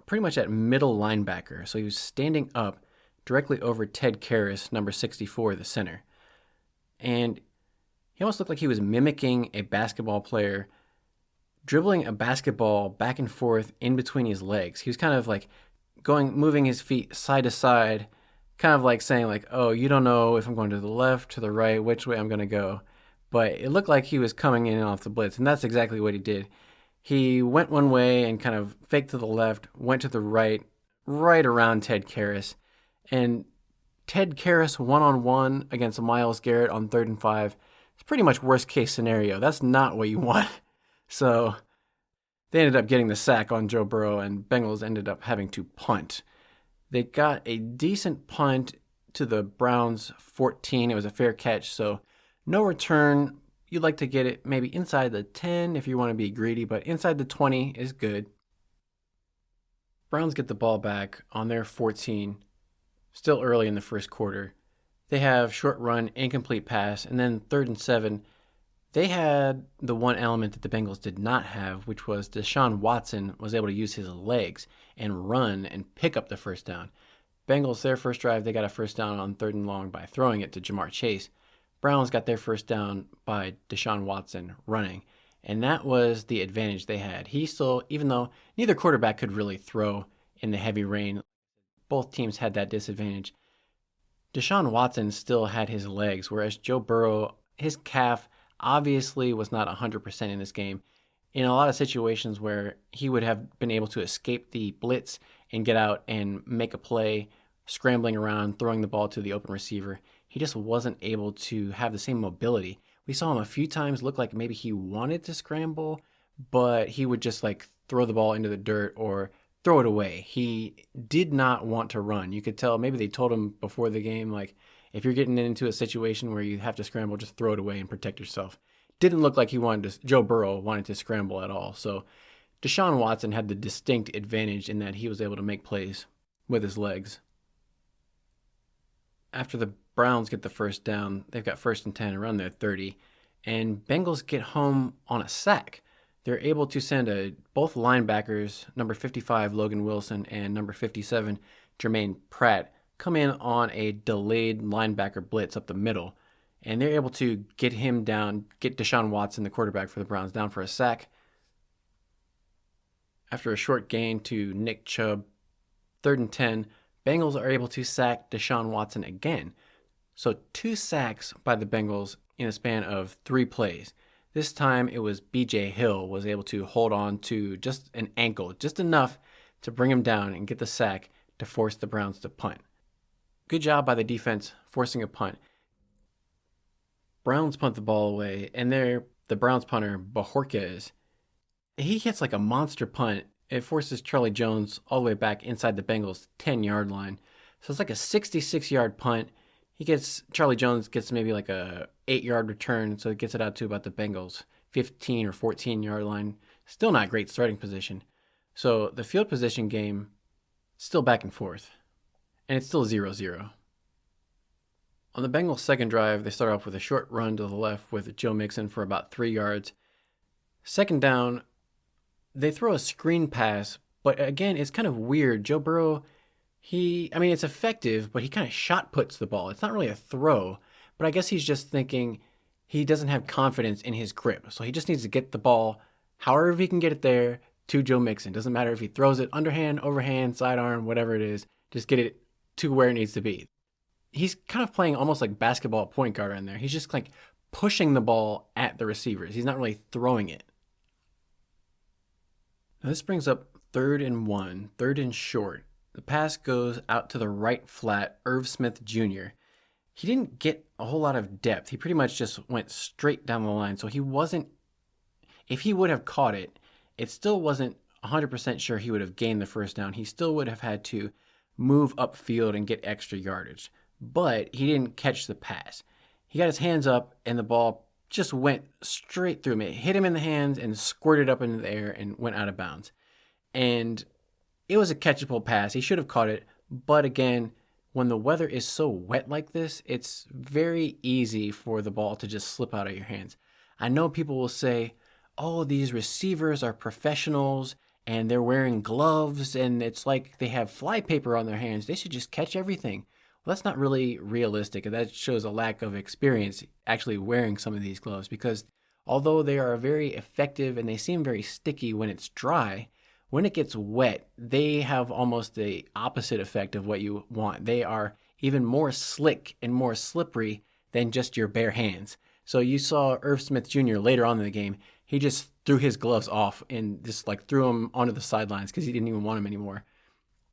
pretty much at middle linebacker, so he was standing up directly over Ted Karras, number 64, the center. And he almost looked like he was mimicking a basketball player, dribbling a basketball back and forth in between his legs. He was kind of like moving his feet side to side, kind of like saying like, oh, you don't know if I'm going to the left, to the right, which way I'm going to go. But it looked like he was coming in off the blitz, and that's exactly what he did. He went one way and kind of faked to the left, went to the right around Ted Karras. And Ted Karras one-on-one against Myles Garrett on 3rd and 5, it's pretty much worst case scenario. That's not what you want. So they ended up getting the sack on Joe Burrow, and Bengals ended up having to punt. They got a decent punt to the Browns 14. It was a fair catch, so no return. You'd like to get it maybe inside the 10 if you want to be greedy, but inside the 20 is good. Browns get the ball back on their 14, still early in the first quarter. They have short run, incomplete pass, and then 3rd and 7. They had the one element that the Bengals did not have, which was Deshaun Watson was able to use his legs and run and pick up the first down. Bengals, their first drive, they got a first down on 3rd and long by throwing it to Jamar Chase. Browns got their first down by Deshaun Watson running, and that was the advantage they had. He still, even though neither quarterback could really throw in the heavy rain, both teams had that disadvantage. Deshaun Watson still had his legs, whereas Joe Burrow, his calf obviously was not 100% in this game. In a lot of situations where he would have been able to escape the blitz and get out and make a play, scrambling around, throwing the ball to the open receiver, he just wasn't able to have the same mobility. We saw him a few times look like maybe he wanted to scramble, but he would just like throw the ball into the dirt or throw it away. He did not want to run. You could tell, maybe they told him before the game, like, if you're getting into a situation where you have to scramble, just throw it away and protect yourself. Didn't look like Joe Burrow wanted to scramble at all. So Deshaun Watson had the distinct advantage in that he was able to make plays with his legs. After the Browns get the first down, they've got 1st and 10 around their 30, and Bengals get home on a sack. They're able to send both linebackers, number 55, Logan Wilson, and number 57, Jermaine Pratt, come in on a delayed linebacker blitz up the middle. And they're able to get him down, get Deshaun Watson, the quarterback for the Browns, down for a sack. After a short gain to Nick Chubb, 3rd and 10, Bengals are able to sack Deshaun Watson again. So 2 sacks by the Bengals in a span of 3 plays. This time it was B.J. Hill was able to hold on to just an ankle, just enough to bring him down and get the sack to force the Browns to punt. Good job by the defense forcing a punt. Browns punt the ball away, and the Browns punter, Bojorquez, he hits like a monster punt. It forces Charlie Jones all the way back inside the Bengals' 10-yard line. So it's like a 66-yard punt. Charlie Jones gets maybe like a 8-yard return, so it gets it out to about the Bengals' 15 or 14-yard line. Still not great starting position. So the field position game Still back and forth. And it's still 0-0. On the Bengals' second drive, they start off with a short run to the left with Joe Mixon for about 3 yards. Second down, they throw a screen pass, but again, it's kind of weird. Joe Burrow, it's effective, but he kind of shot puts the ball. It's not really a throw, but I guess he's just thinking he doesn't have confidence in his grip. So he just needs to get the ball, however he can get it there, to Joe Mixon. Doesn't matter if he throws it underhand, overhand, sidearm, whatever it is, just get it to where it needs to be. He's kind of playing almost like basketball point guard in there. He's just like pushing the ball at the receivers. He's not really throwing it. Now this brings up 3rd and 1, 3rd and short. The pass goes out to the right flat, Irv Smith Jr. He didn't get a whole lot of depth. He pretty much just went straight down the line. So if he would have caught it, it still wasn't 100% sure he would have gained the first down. He still would have had to move upfield and get extra yardage. But he didn't catch the pass. He got his hands up and the ball just went straight through him. It hit him in the hands and squirted up into the air and went out of bounds. And it was a catchable pass. He should have caught it. But again, when the weather is so wet like this, it's very easy for the ball to just slip out of your hands. I know people will say, oh, these receivers are professionals and they're wearing gloves and it's like they have flypaper on their hands. They should just catch everything. Well, that's not really realistic, and that shows a lack of experience actually wearing some of these gloves, because although they are very effective and they seem very sticky when it's dry, when it gets wet, they have almost the opposite effect of what you want. They are even more slick and more slippery than just your bare hands. So you saw Irv Smith Jr. later on in the game, he just threw his gloves off and just like threw them onto the sidelines because he didn't even want them anymore.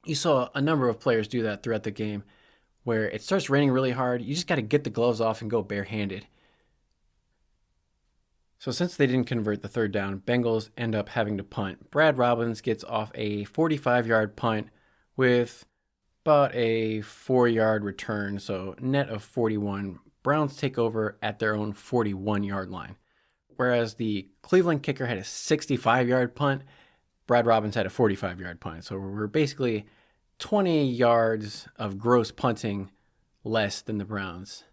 You saw a number of players do that throughout the game, where it starts raining really hard. You just got to get the gloves off and go barehanded. So since they didn't convert the 3rd down, Bengals end up having to punt. Brad Robbins gets off a 45-yard punt with about a 4-yard return, so net of 41. Browns take over at their own 41-yard line. Whereas the Cleveland kicker had a 65-yard punt, Brad Robbins had a 45-yard punt. So we're basically 20 yards of gross punting less than the Browns.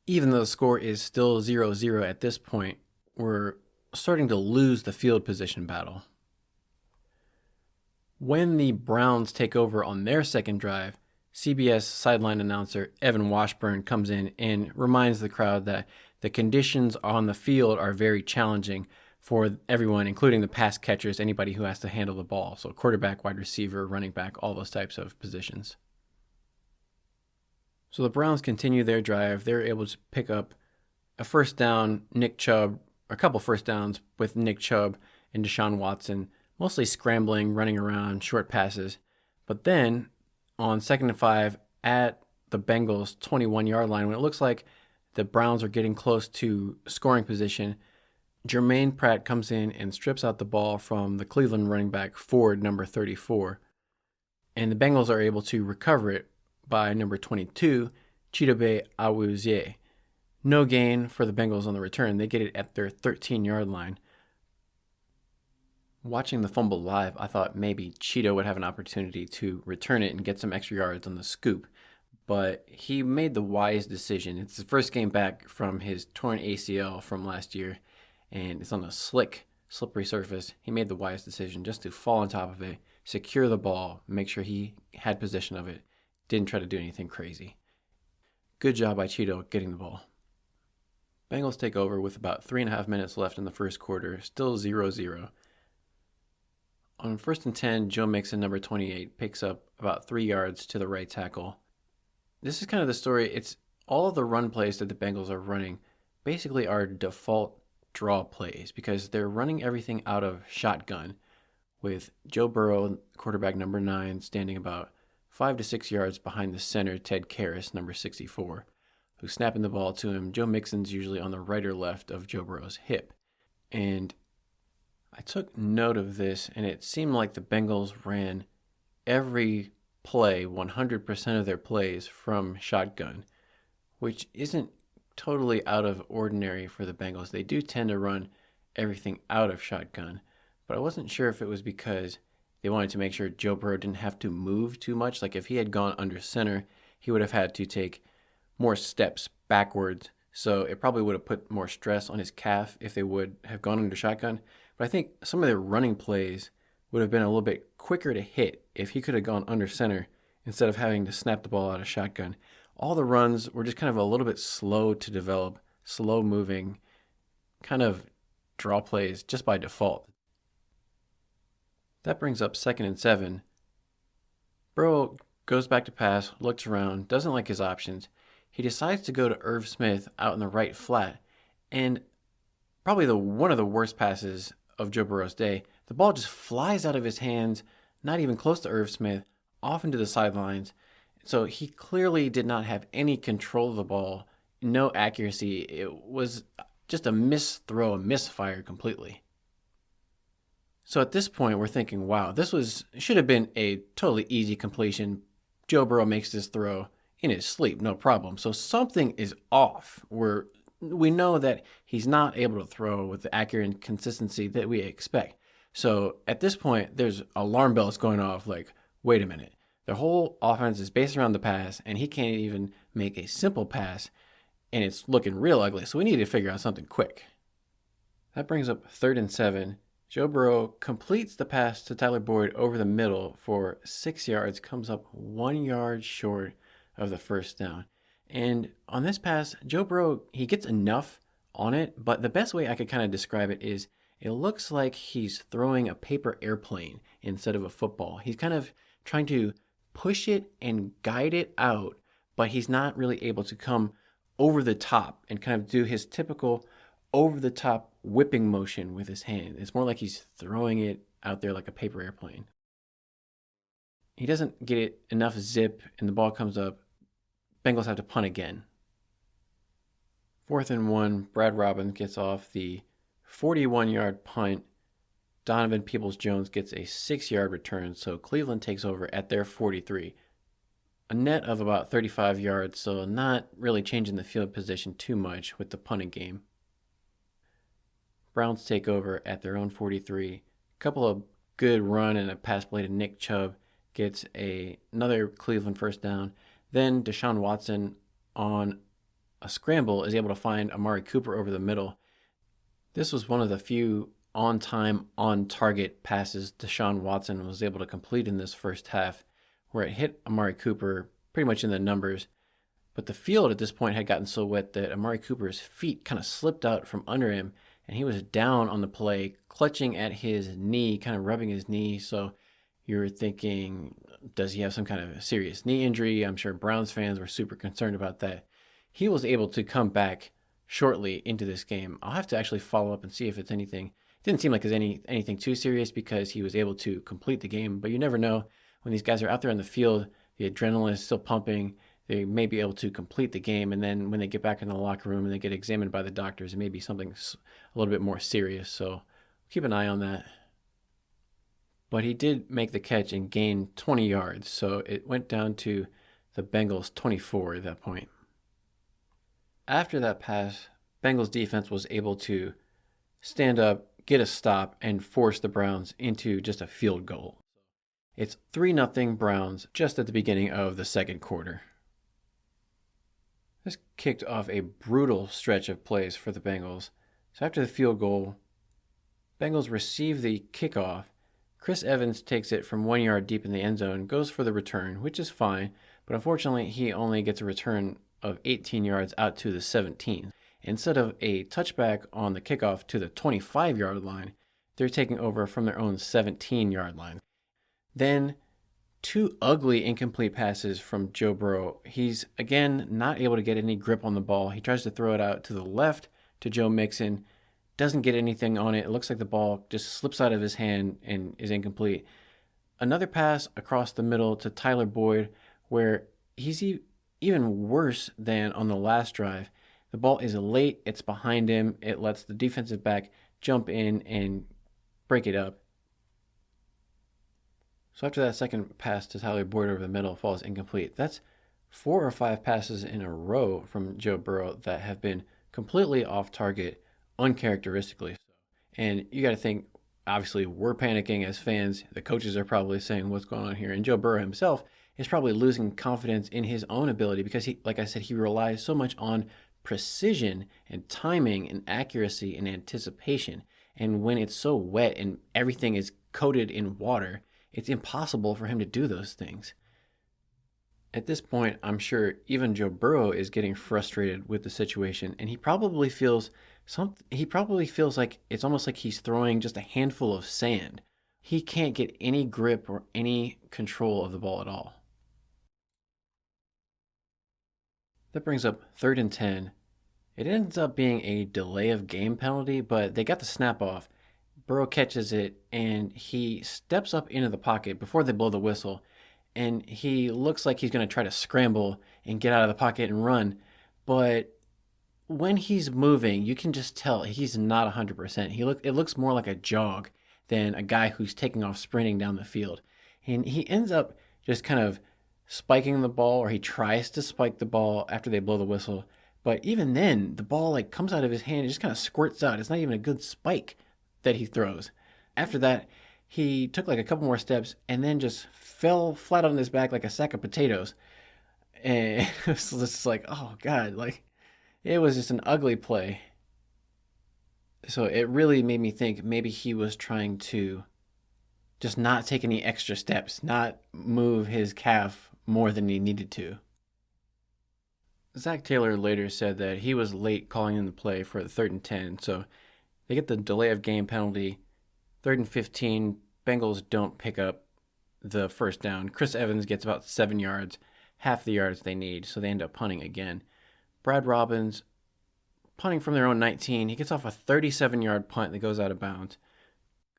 Even though the score is still 0-0 at this point, we're starting to lose the field position battle. When the Browns take over on their second drive, CBS sideline announcer Evan Washburn comes in and reminds the crowd that the conditions on the field are very challenging for everyone, including the pass catchers, anybody who has to handle the ball. So quarterback, wide receiver, running back, all those types of positions. So the Browns continue their drive. They're able to pick up a first down, a couple first downs with Nick Chubb and Deshaun Watson, mostly scrambling, running around, short passes. But then on 2nd and 5 at the Bengals 21-yard line, when it looks like the Browns are getting close to scoring position, Jermaine Pratt comes in and strips out the ball from the Cleveland running back Ford, number 34. And the Bengals are able to recover it by number 22, Chidobe Awuzie. No gain for the Bengals on the return. They get it at their 13-yard line. Watching the fumble live, I thought maybe Cheeto would have an opportunity to return it and get some extra yards on the scoop. But he made the wise decision. It's his first game back from his torn ACL from last year, and it's on a slick, slippery surface. He made the wise decision just to fall on top of it, secure the ball, make sure he had possession of it, didn't try to do anything crazy. Good job by Cheeto getting the ball. Bengals take over with about 3.5 minutes left in the first quarter, still 0-0. On 1st and 10, Joe Mixon, number 28, picks up about 3 yards to the right tackle. This is kind of the story. It's all of the run plays that the Bengals are running basically are default draw plays because they're running everything out of shotgun with Joe Burrow, quarterback number 9, standing about 5 to 6 yards behind the center, Ted Karras, number 64, who's snapping the ball to him. Joe Mixon's usually on the right or left of Joe Burrow's hip. And I took note of this, and it seemed like the Bengals ran every play, 100% of their plays, from shotgun, which isn't totally out of ordinary for the Bengals. They do tend to run everything out of shotgun, but I wasn't sure if it was because They wanted to make sure Joe Burrow didn't have to move too much. Like if he had gone under center, he would have had to take more steps backwards. So it probably would have put more stress on his calf if they would have gone under shotgun. But I think some of their running plays would have been a little bit quicker to hit if he could have gone under center instead of having to snap the ball out of shotgun. All the runs were just kind of a little bit slow to develop, slow moving, kind of draw plays just by default. That brings up 2nd and 7. Burrow goes back to pass, looks around, doesn't like his options. He decides to go to Irv Smith out in the right flat, and probably one of the worst passes of Joe Burrow's day. The ball just flies out of his hands, not even close to Irv Smith, off into the sidelines. So he clearly did not have any control of the ball, no accuracy. It was just a misthrow, a misfire completely. So at this point, we're thinking, wow, should have been a totally easy completion. Joe Burrow makes this throw in his sleep, no problem. So something is off. We know that he's not able to throw with the accurate consistency that we expect. So at this point, there's alarm bells going off like, wait a minute. The whole offense is based around the pass, and he can't even make a simple pass, and it's looking real ugly. So we need to figure out something quick. That brings up 3rd and 7. Joe Burrow completes the pass to Tyler Boyd over the middle for 6 yards, comes up 1 yard short of the first down. And on this pass, Joe Burrow, he gets enough on it, but the best way I could kind of describe it is it looks like he's throwing a paper airplane instead of a football. He's kind of trying to push it and guide it out, but he's not really able to come over the top and kind of do his typical over-the-top whipping motion with his hand. It's more like he's throwing it out there like a paper airplane. He doesn't get it enough zip, and the ball comes up. Bengals have to punt again. 4th and 1, Brad Robbins gets off the 41-yard punt. Donovan Peoples-Jones gets a 6-yard return, so Cleveland takes over at their 43. A net of about 35 yards, so not really changing the field position too much with the punting game. Browns take over at their own 43. A couple of good run and a pass play to Nick Chubb gets another Cleveland first down. Then Deshaun Watson on a scramble is able to find Amari Cooper over the middle. This was one of the few on-time, on-target passes Deshaun Watson was able to complete in this first half, where it hit Amari Cooper pretty much in the numbers. But the field at this point had gotten so wet that Amari Cooper's feet kind of slipped out from under him, and he was down on the play, clutching at his knee, kind of rubbing his knee. So you're thinking, does he have some kind of serious knee injury? I'm sure Browns fans were super concerned about that. He was able to come back shortly into this game. I'll have to actually follow up and see if it's anything. It didn't seem like it was anything too serious because he was able to complete the game. But you never know. When these guys are out there on the field, the adrenaline is still pumping. They may be able to complete the game, and then when they get back in the locker room and they get examined by the doctors, it may be something a little bit more serious. So keep an eye on that. But he did make the catch and gain 20 yards, so it went down to the Bengals 24 at that point. After that pass, Bengals defense was able to stand up, get a stop, and force the Browns into just a field goal. It's 3-0 Browns just at the beginning of the second quarter. This kicked off a brutal stretch of plays for the Bengals. So after the field goal, Bengals receive the kickoff. Chris Evans takes it from 1 yard deep in the end zone, goes for the return, which is fine, but unfortunately he only gets a return of 18 yards out to the 17. Instead of a touchback on the kickoff to the 25-yard line, they're taking over from their own 17-yard line. Then 2 ugly incomplete passes from Joe Burrow. He's, again, not able to get any grip on the ball. He tries to throw it out to the left to Joe Mixon, doesn't get anything on it. It looks like the ball just slips out of his hand and is incomplete. Another pass across the middle to Tyler Boyd, where he's even worse than on the last drive. The ball is late. It's behind him. It lets the defensive back jump in and break it up. So after that second pass to Tyler Boyd over the middle falls incomplete. That's 4 or 5 passes in a row from Joe Burrow that have been completely off target, uncharacteristically so. And you got to think, Obviously, we're panicking as fans. The coaches are probably saying, what's going on here? And Joe Burrow himself is probably losing confidence in his own ability because he, like I said, he relies so much on precision and timing and accuracy and anticipation. And when it's so wet and everything is coated in water, it's impossible for him to do those things. At this point, I'm sure even Joe Burrow is getting frustrated with the situation, and he probably feels like it's almost like he's throwing just a handful of sand. He can't get any grip or any control of the ball at all. That brings up 3rd and 10. It ends up being a delay of game penalty, but they got the snap off. Burrow catches it, and he steps up into the pocket before they blow the whistle, and he looks like he's going to try to scramble and get out of the pocket and run. But when he's moving, you can just tell he's not 100%. It looks more like a jog than a guy who's taking off sprinting down the field. And he ends up just kind of spiking the ball, or he tries to spike the ball after they blow the whistle. But even then, the ball like comes out of his hand and just kind of squirts out. It's not even a good spike that he throws. After that, he took like a couple more steps and then just fell flat on his back like a sack of potatoes. And it was just like, oh God, like it was just an ugly play. So it really made me think maybe he was trying to just not take any extra steps, not move his calf more than he needed to. Zach Taylor later said that he was late calling in the play for the 3rd and 10, so they get the delay of game penalty. 3rd and 15, Bengals don't pick up the first down. Chris Evans gets about 7 yards, half the yards they need, so they end up punting again. Brad Robbins punting from their own 19. He gets off a 37-yard punt that goes out of bounds.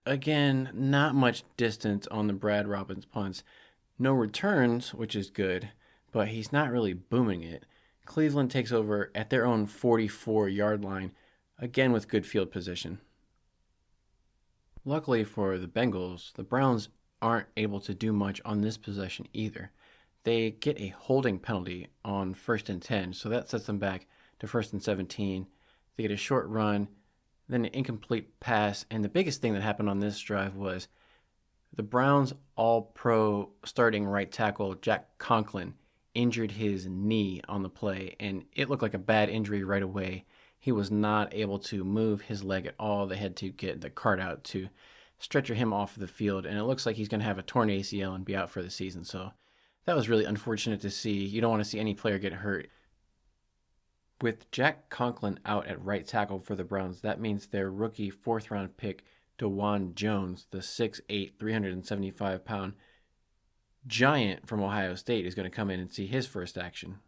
Again, not much distance on the Brad Robbins punts. No returns, which is good, but he's not really booming it. Cleveland takes over at their own 44-yard line, again with good field position. Luckily for the Bengals, the Browns aren't able to do much on this possession either. They get a holding penalty on 1st and 10, so that sets them back to 1st and 17. They get a short run, then an incomplete pass, and the biggest thing that happened on this drive was the Browns all-pro starting right tackle Jack Conklin injured his knee on the play, and it looked like a bad injury right away. He was not able to move his leg at all. They had to get the cart out to stretcher him off the field, and it looks like he's going to have a torn ACL and be out for the season. So that was really unfortunate to see. You don't want to see any player get hurt. With Jack Conklin out at right tackle for the Browns, that means their rookie 4th-round pick, Pacman Jones, the 6'8", 375-pound giant from Ohio State, is going to come in and see his first action.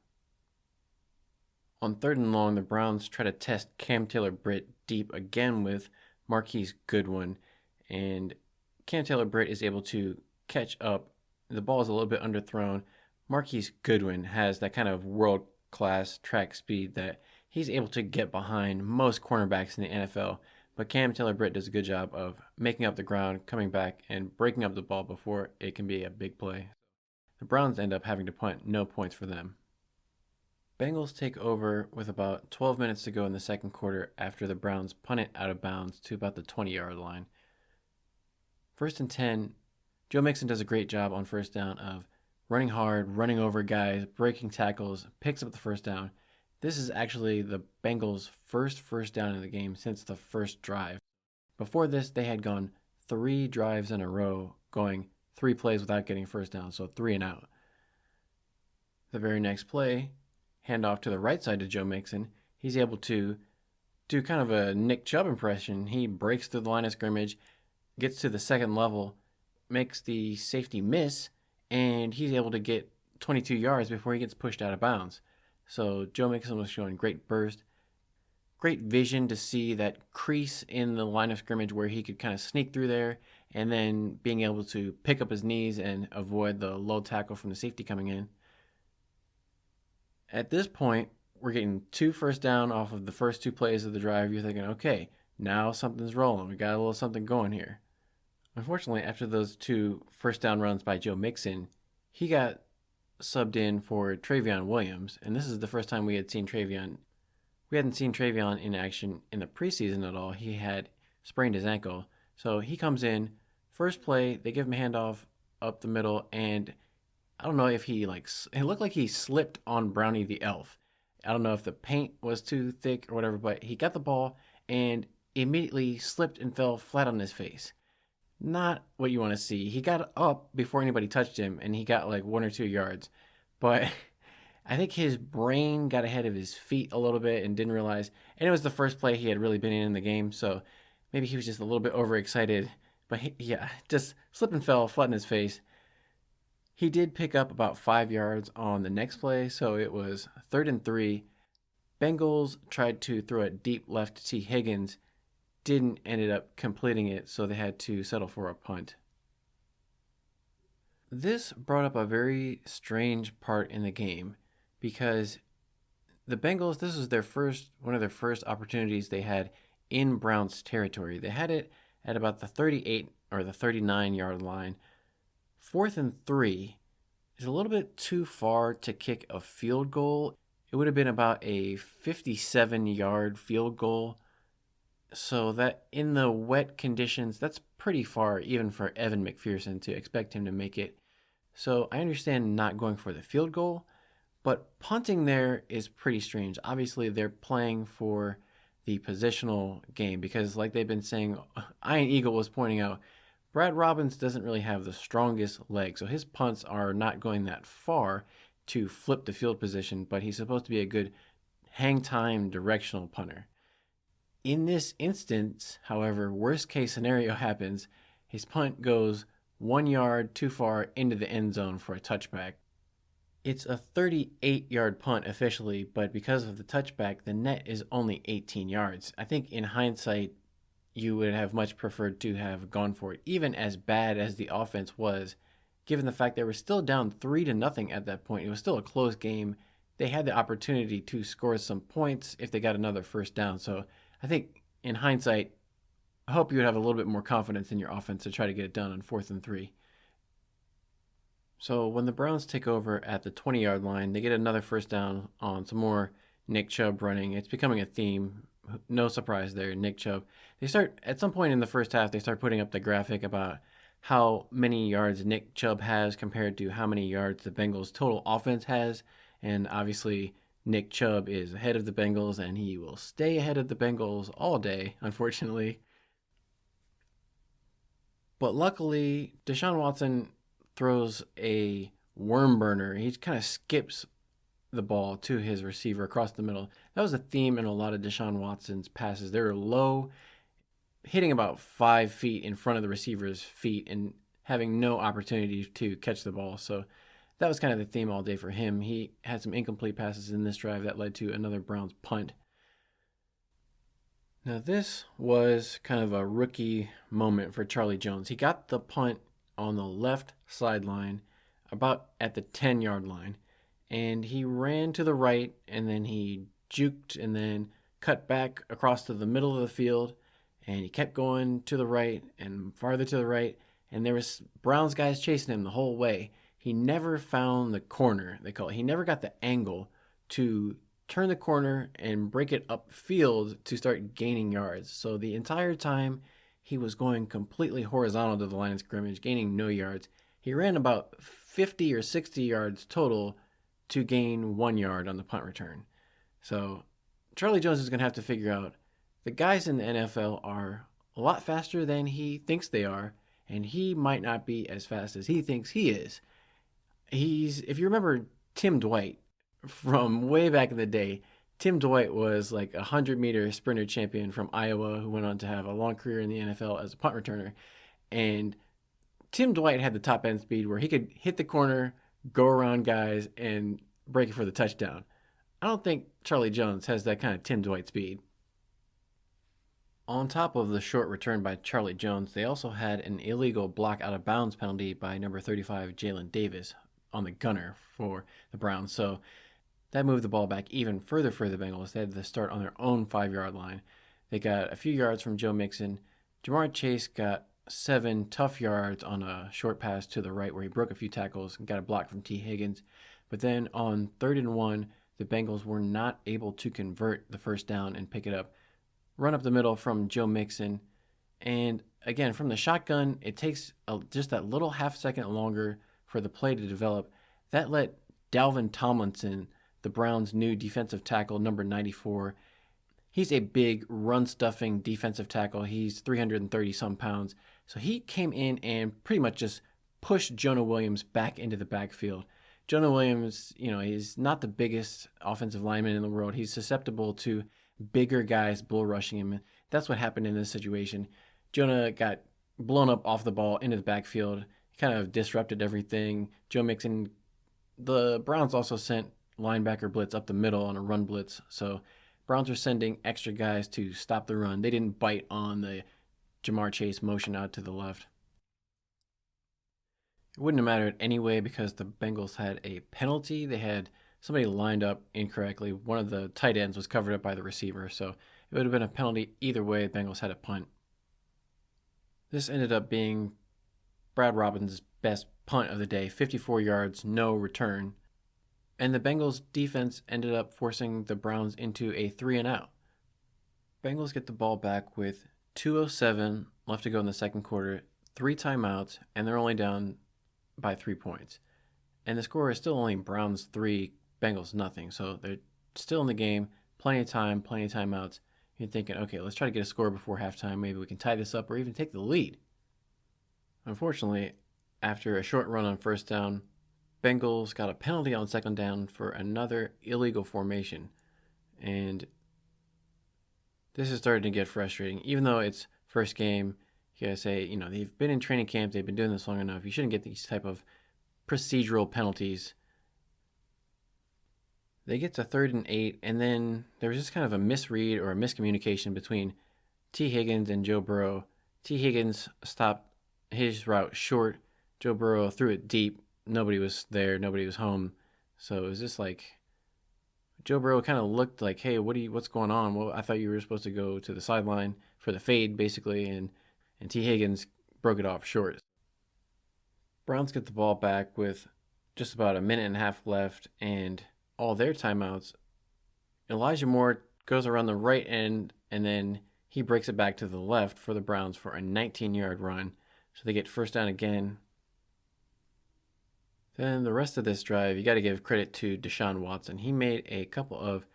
On 3rd and long, the Browns try to test Cam Taylor-Britt deep again with Marquise Goodwin, and Cam Taylor-Britt is able to catch up. The ball is a little bit underthrown. Marquise Goodwin has that kind of world-class track speed that he's able to get behind most cornerbacks in the NFL, but Cam Taylor-Britt does a good job of making up the ground, coming back, and breaking up the ball before it can be a big play. The Browns end up having to punt, no points for them. Bengals take over with about 12 minutes to go in the second quarter after the Browns punt it out of bounds to about the 20-yard line. 1st and 10, Joe Mixon does a great job on 1st down of running hard, running over guys, breaking tackles, picks up the 1st down. This is actually the Bengals' first down in the game since the first drive. Before this, they had gone 3 drives in a row, going 3 plays without getting 1st down, so 3 and out. The very next play, handoff to the right side to Joe Mixon. He's able to do kind of a Nick Chubb impression. He breaks through the line of scrimmage, gets to the second level, makes the safety miss, and he's able to get 22 yards before he gets pushed out of bounds. So Joe Mixon was showing great burst, great vision to see that crease in the line of scrimmage where he could kind of sneak through there, and then being able to pick up his knees and avoid the low tackle from the safety coming in. At this point, we're getting 2 first down off of the first 2 plays of the drive. You're thinking, okay, now something's rolling. We got a little something going here. Unfortunately, after those 2 first down runs by Joe Mixon, he got subbed in for Travion Williams, and this is the first time we had seen Travion. We hadn't seen Travion in action in the preseason at all. He had sprained his ankle, So he comes in, first play, they give him a handoff up the middle, and I don't know if it looked like he slipped on Brownie the Elf. I don't know if the paint was too thick or whatever, but he got the ball and immediately slipped and fell flat on his face. Not what you want to see. He got up before anybody touched him and he got like 1 or 2 yards. But I think his brain got ahead of his feet a little bit and didn't realize. And it was the first play he had really been in the game. So maybe he was just a little bit overexcited. But just slipped and fell flat on his face. He did pick up about 5 yards on the next play. So it was 3rd and 3. Bengals tried to throw it deep left to T. Higgins, ended up completing it, so they had to settle for a punt. This brought up a very strange part in the game because the Bengals, this was one of their first opportunities they had in Browns territory. They had it at about the 38 or the 39-yard line. 4th and 3 is a little bit too far to kick a field goal. It would have been about a 57-yard field goal. So that in the wet conditions, that's pretty far even for Evan McPherson to expect him to make it. So I understand not going for the field goal, but punting there is pretty strange. Obviously, they're playing for the positional game because like they've been saying, Iron Eagle was pointing out, Brad Robbins doesn't really have the strongest leg. So his punts are not going that far to flip the field position, but he's supposed to be a good hang time directional punter. In this instance, however, worst case scenario happens. His punt goes 1 yard too far into the end zone for a touchback. It's a 38-yard punt officially, but because of the touchback, the net is only 18 yards. I think in hindsight, you would have much preferred to have gone for it, even as bad as the offense was, given the fact they were still down 3-0 at that point. It was still a close game. They had the opportunity to score some points if they got another first down. So I think in hindsight, I hope you would have a little bit more confidence in your offense to try to get it done on 4th and 3. So when the Browns take over at the 20-yard line, they get another first down on some more Nick Chubb running. It's becoming a theme. No surprise there, Nick Chubb. At some point in the first half, they start putting up the graphic about how many yards Nick Chubb has compared to how many yards the Bengals' total offense has. And obviously, Nick Chubb is ahead of the Bengals, and he will stay ahead of the Bengals all day, unfortunately. But luckily, Deshaun Watson throws a worm burner. He kind of skips the ball to his receiver across the middle. That was a theme in a lot of Deshaun Watson's passes. They were low, hitting about 5 feet in front of the receiver's feet and having no opportunity to catch the ball. So that was kind of the theme all day for him. He had some incomplete passes in this drive that led to another Browns punt. Now, this was kind of a rookie moment for Charlie Jones. He got the punt on the left sideline, about at the 10-yard line, and he ran to the right, and then he juked and then cut back across to the middle of the field, and he kept going to the right and farther to the right, and there was Browns guys chasing him the whole way. He never found the corner, they call it. He never got the angle to turn the corner and break it upfield to start gaining yards. So the entire time he was going completely horizontal to the line of scrimmage, gaining no yards. He ran about 50 or 60 yards total to gain 1 yard on the punt return. So Charlie Jones is going to have to figure out the guys in the NFL are a lot faster than he thinks they are, and he might not be as fast as he thinks he is. If you remember Tim Dwight from way back in the day, Tim Dwight was like a 100-meter sprinter champion from Iowa who went on to have a long career in the NFL as a punt returner. And Tim Dwight had the top end speed where he could hit the corner, go around guys, and break it for the touchdown. I don't think Charlie Jones has that kind of Tim Dwight speed. On top of the short return by Charlie Jones, they also had an illegal block out of bounds penalty by number 35, Jalen Davis, on the gunner for the Browns. So that moved the ball back even further for the Bengals. They had to start on their own 5-yard line. They got a few yards from Joe Mixon. Jamar Chase got 7 tough yards on a short pass to the right where he broke a few tackles and got a block from T. Higgins. But then on 3rd and 1, the Bengals were not able to convert the first down and pick it up. Run up the middle from Joe Mixon, And again, from the shotgun, it takes just that little half second longer for the play to develop. That let Dalvin Tomlinson, the Browns' new defensive tackle, number 94, he's a big run-stuffing defensive tackle. He's 330-some pounds. So he came in and pretty much just pushed Jonah Williams back into the backfield. Jonah Williams, he's not the biggest offensive lineman in the world. He's susceptible to bigger guys bull rushing him. That's what happened in this situation. Jonah got blown up off the ball into the backfield, kind of disrupted everything. Joe Mixon, the Browns also sent linebacker blitz up the middle on a run blitz. So Browns were sending extra guys to stop the run. They didn't bite on the Jamar Chase motion out to the left. It wouldn't have mattered anyway because the Bengals had a penalty. They had somebody lined up incorrectly. One of the tight ends was covered up by the receiver, so it would have been a penalty either way. The Bengals had a punt. This ended up being Brad Robbins' best punt of the day, 54 yards, no return. And the Bengals defense ended up forcing the Browns into a 3-and-out. Bengals get the ball back with 2:07 left to go in the second quarter, 3 timeouts, and they're only down by 3 points. And the score is still only Browns 3, Bengals nothing. So they're still in the game, plenty of time, plenty of timeouts. You're thinking, okay, let's try to get a score before halftime. Maybe we can tie this up or even take the lead. Unfortunately, after a short run on first down, Bengals got a penalty on second down for another illegal formation. And this is starting to get frustrating. Even though it's first game, you gotta say, they've been in training camp, they've been doing this long enough. You shouldn't get these type of procedural penalties. They get to 3rd and 8, and then there was just kind of a misread or a miscommunication between T. Higgins and Joe Burrow. T. Higgins stopped his route short. Joe Burrow threw it deep. Nobody was there. Nobody was home. So it was just like Joe Burrow kind of looked like, hey, what's going on? Well, I thought you were supposed to go to the sideline for the fade, basically, and T. Higgins broke it off short. Browns get the ball back with just about a minute and a half left and all their timeouts. Elijah Moore goes around the right end, and then he breaks it back to the left for the Browns for a 19-yard run. So they get first down again. Then the rest of this drive, you got to give credit to Deshaun Watson. He made a couple of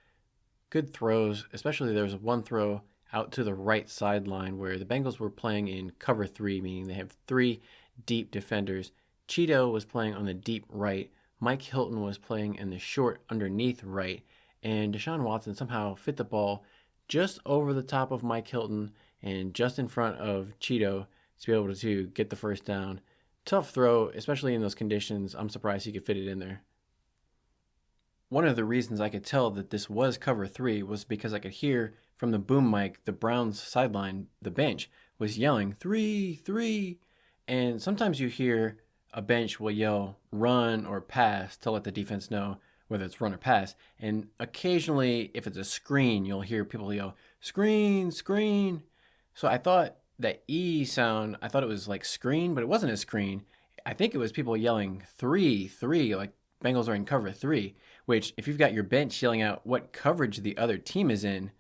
good throws, especially there was one throw out to the right sideline where the Bengals were playing in cover 3, meaning they have 3 deep defenders. Cheeto was playing on the deep right. Mike Hilton was playing in the short underneath right. And Deshaun Watson somehow fit the ball just over the top of Mike Hilton and just in front of Cheeto to be able to get the first down. Tough throw, especially in those conditions. I'm surprised he could fit it in there. One of the reasons I could tell that this was cover 3 was because I could hear from the boom mic, the Browns sideline, the bench was yelling, 3, 3. And sometimes you hear a bench will yell run or pass to let the defense know whether it's run or pass. And occasionally, if it's a screen, you'll hear people yell, screen, screen. So I thought that E sound, I thought it was like screen, but it wasn't a screen. I think it was people yelling 3, 3, like Bengals are in cover 3, which if you've got your bench yelling out what coverage the other team is in,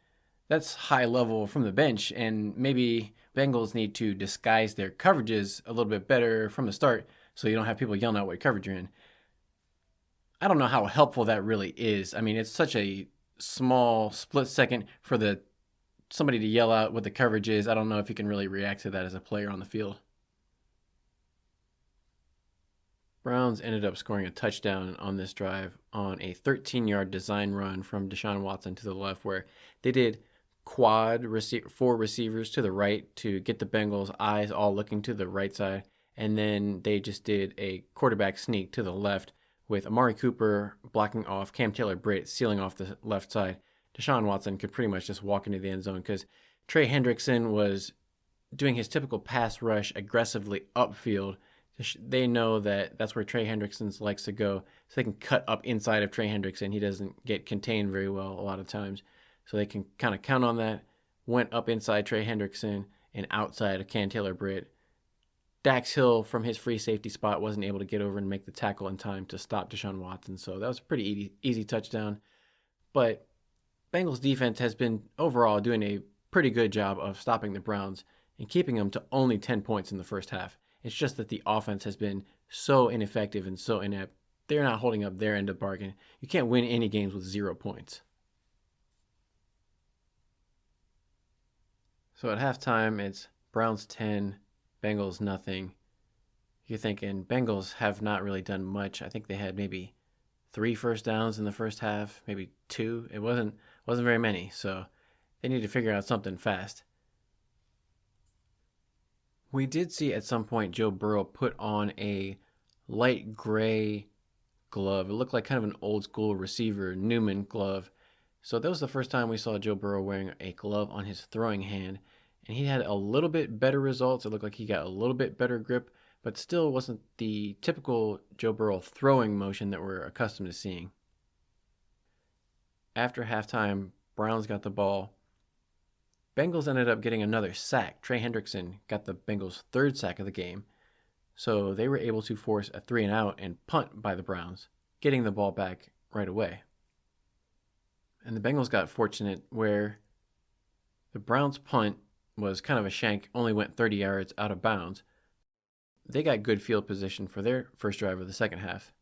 that's high level from the bench, and maybe Bengals need to disguise their coverages a little bit better from the start so you don't have people yelling out what coverage you're in. I don't know how helpful that really is. I mean, it's such a small split second for somebody to yell out what the coverage is. I don't know if you can really react to that as a player on the field. Browns ended up scoring a touchdown on this drive on a 13-yard design run from Deshaun Watson to the left where they did quad 4 receivers to the right to get the Bengals' eyes all looking to the right side. And then they just did a quarterback sneak to the left with Amari Cooper blocking off Cam Taylor-Britt, sealing off the left side. Deshaun Watson could pretty much just walk into the end zone because Trey Hendrickson was doing his typical pass rush aggressively upfield. They know that that's where Trey Hendrickson likes to go, so they can cut up inside of Trey Hendrickson. He doesn't get contained very well a lot of times, so they can kind of count on that. Went up inside Trey Hendrickson and outside of Cam Taylor-Britt. Dax Hill from his free safety spot wasn't able to get over and make the tackle in time to stop Deshaun Watson, so that was a pretty easy touchdown. But Bengals defense has been overall doing a pretty good job of stopping the Browns. and keeping them to only 10 points in the first half. It's just that the offense has been so ineffective and so inept. They're not holding up their end of the bargain. You can't win any games with 0 points. So at halftime, it's Browns 10, Bengals nothing. You're thinking Bengals have not really done much. I think they had maybe 3 first downs in the first half, maybe 2. It wasn't very many, so they need to figure out something fast. We did see at some point Joe Burrow put on a light gray glove. It looked like kind of an old school receiver Newman glove. So that was the first time we saw Joe Burrow wearing a glove on his throwing hand. And he had a little bit better results. It looked like he got a little bit better grip, but still wasn't the typical Joe Burrow throwing motion that we're accustomed to seeing. After halftime, Browns got the ball. Bengals ended up getting another sack. Trey Hendrickson got the Bengals' 3rd sack of the game. So they were able to force a 3-and-out and punt by the Browns, getting the ball back right away. And the Bengals got fortunate where the Browns' punt was kind of a shank, only went 30 yards out of bounds. They got good field position for their first drive of the second half.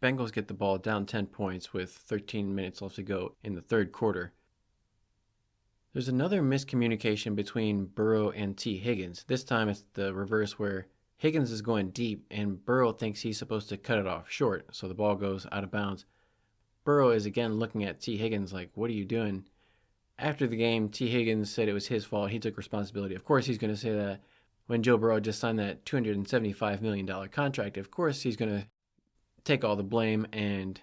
Bengals get the ball down 10 points with 13 minutes left to go in the third quarter. There's another miscommunication between Burrow and T. Higgins. This time it's the reverse where Higgins is going deep and Burrow thinks he's supposed to cut it off short, so the ball goes out of bounds. Burrow is again looking at T. Higgins like, what are you doing? After the game, T. Higgins said it was his fault. He took responsibility. Of course, he's going to say that when Joe Burrow just signed that $275 million contract. Of course, he's going to take all the blame and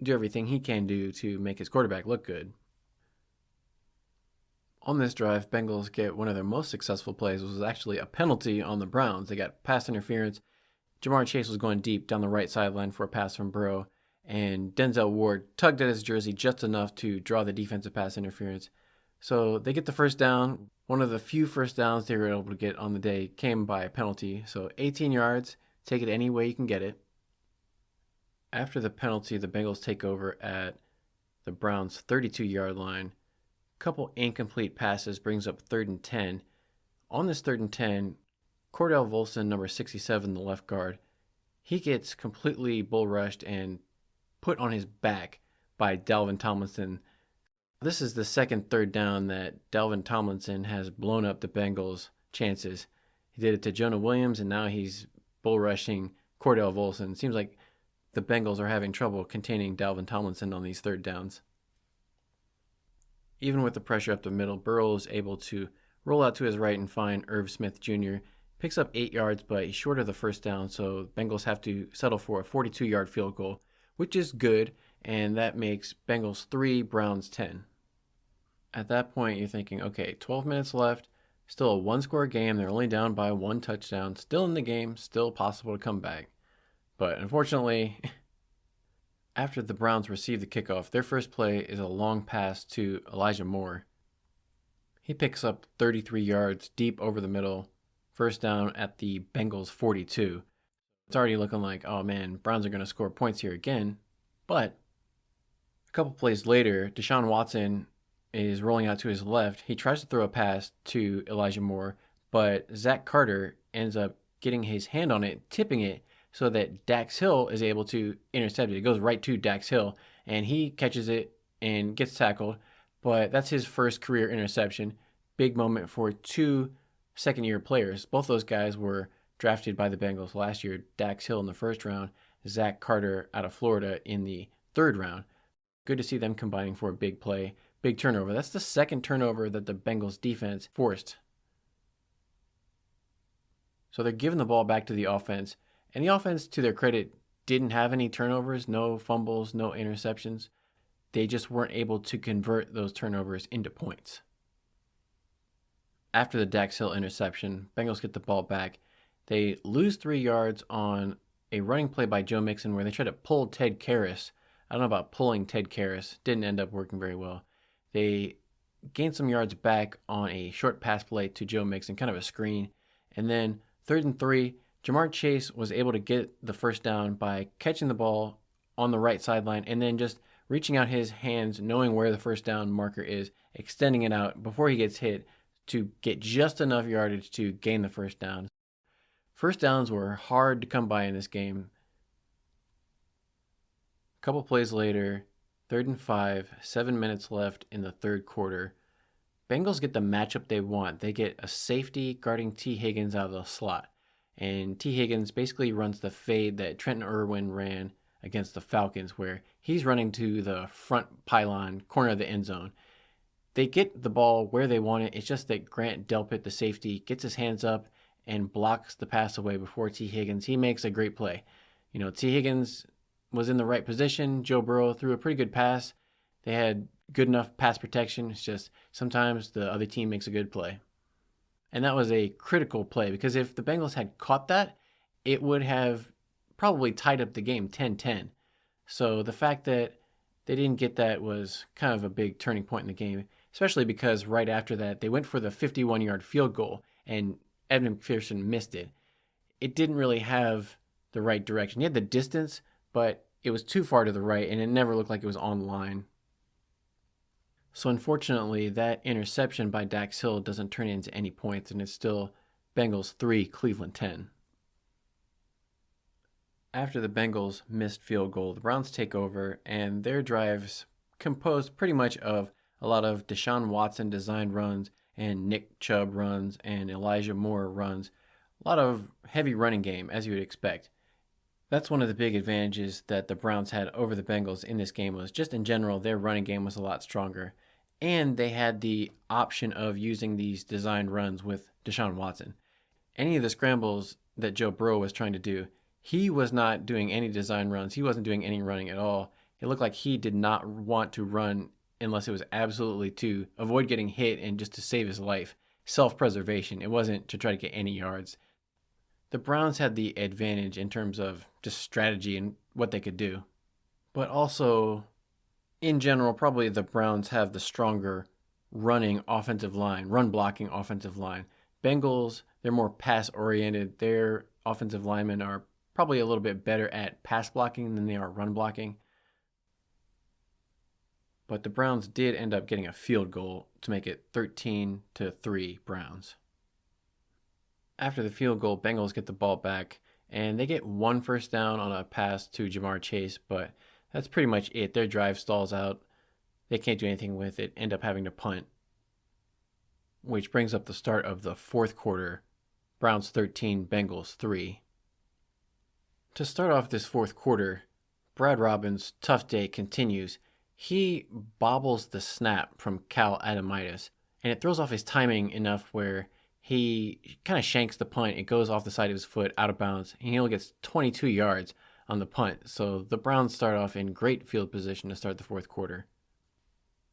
do everything he can do to make his quarterback look good. On this drive, Bengals get one of their most successful plays, which was actually a penalty on the Browns. They got pass interference. Jamar Chase was going deep down the right sideline for a pass from Burrow, and Denzel Ward tugged at his jersey just enough to draw the defensive pass interference. So they get the first down. One of the few first downs they were able to get on the day came by a penalty. So 18 yards, take it any way you can get it. After the penalty, the Bengals take over at the Browns' 32-yard line. Couple incomplete passes brings up 3rd and 10. On this 3rd and 10, Cordell Volson, number 67, the left guard, he gets completely bull rushed and put on his back by Dalvin Tomlinson. This is the second 3rd down that Dalvin Tomlinson has blown up the Bengals' chances. He did it to Jonah Williams, and now he's bull rushing Cordell Volson. Seems like the Bengals are having trouble containing Dalvin Tomlinson on these 3rd downs. Even with the pressure up the middle, Burrow is able to roll out to his right and find Irv Smith Jr. Picks up 8 yards, but he's short of the first down, so Bengals have to settle for a 42-yard field goal, which is good, and that makes Bengals 3, Browns 10. At that point, you're thinking, okay, 12 minutes left, still a one-score game. They're only down by 1 touchdown, still in the game, still possible to come back. But unfortunately, after the Browns receive the kickoff, their first play is a long pass to Elijah Moore. He picks up 33 yards deep over the middle, first down at the Bengals 42. It's already looking like, oh man, Browns are going to score points here again. But a couple plays later, Deshaun Watson is rolling out to his left. He tries to throw a pass to Elijah Moore, but Zach Carter ends up getting his hand on it, tipping it, so that Dax Hill is able to intercept it. It goes right to Dax Hill, and he catches it and gets tackled. But that's his first career interception. Big moment for 2 second-year players. Both those guys were drafted by the Bengals last year. Dax Hill in the first round, Zach Carter out of Florida in the 3rd round. Good to see them combining for a big play, big turnover. That's the second turnover that the Bengals defense forced. So they're giving the ball back to the offense. And the offense, to their credit, didn't have any turnovers, no fumbles, no interceptions. They just weren't able to convert those turnovers into points. After the Dax Hill interception, Bengals get the ball back. They lose 3 yards on a running play by Joe Mixon where they try to pull Ted Karras. I don't know about pulling Ted Karras. Didn't end up working very well. They gained some yards back on a short pass play to Joe Mixon, kind of a screen. And then 3rd and 3, Jamar Chase was able to get the first down by catching the ball on the right sideline and then just reaching out his hands, knowing where the first down marker is, extending it out before he gets hit to get just enough yardage to gain the first down. First downs were hard to come by in this game. A couple plays later, 3rd and 5, 7 minutes left in the third quarter. Bengals get the matchup they want. They get a safety guarding T. Higgins out of the slot. And T. Higgins basically runs the fade that Trenton Irwin ran against the Falcons, where he's running to the front pylon, corner of the end zone. They get the ball where they want it. It's just that Grant Delpit, the safety, gets his hands up and blocks the pass away before T. Higgins. He makes a great play. T. Higgins was in the right position. Joe Burrow threw a pretty good pass. They had good enough pass protection. It's just sometimes the other team makes a good play. And that was a critical play, because if the Bengals had caught that, it would have probably tied up the game 10-10. So the fact that they didn't get that was kind of a big turning point in the game, especially because right after that, they went for the 51-yard field goal, and Evan McPherson missed it. It didn't really have the right direction. He had the distance, but it was too far to the right, and it never looked like it was on line. So unfortunately, that interception by Dax Hill doesn't turn into any points, and it's still Bengals 3, Cleveland 10. After the Bengals missed field goal, the Browns take over, and their drives composed pretty much of a lot of Deshaun Watson designed runs and Nick Chubb runs and Elijah Moore runs. A lot of heavy running game, as you would expect. That's one of the big advantages that the Browns had over the Bengals in this game, was just in general, their running game was a lot stronger. And they had the option of using these designed runs with Deshaun Watson. Any of the scrambles that Joe Burrow was trying to do, he was not doing any design runs. He wasn't doing any running at all. It looked like he did not want to run unless it was absolutely to avoid getting hit and just to save his life. Self-preservation. It wasn't to try to get any yards. The Browns had the advantage in terms of just strategy and what they could do. But also, in general, probably the Browns have the stronger running offensive line, run blocking offensive line. Bengals, they're more pass oriented. Their offensive linemen are probably a little bit better at pass blocking than they are run blocking. But the Browns did end up getting a field goal to make it 13-3 Browns. After the field goal, Bengals get the ball back, and they get one first down on a pass to Jamar Chase, but that's pretty much it. Their drive stalls out. They can't do anything with it, end up having to punt, which brings up the start of the fourth quarter. Browns 13, Bengals 3. To start off this fourth quarter, Brad Robbins' tough day continues. He bobbles the snap from Cal Adamitis, and it throws off his timing enough where he kind of shanks the punt. It goes off the side of his foot, out of bounds, and he only gets 22 yards on the punt. So the Browns start off in great field position to start the fourth quarter.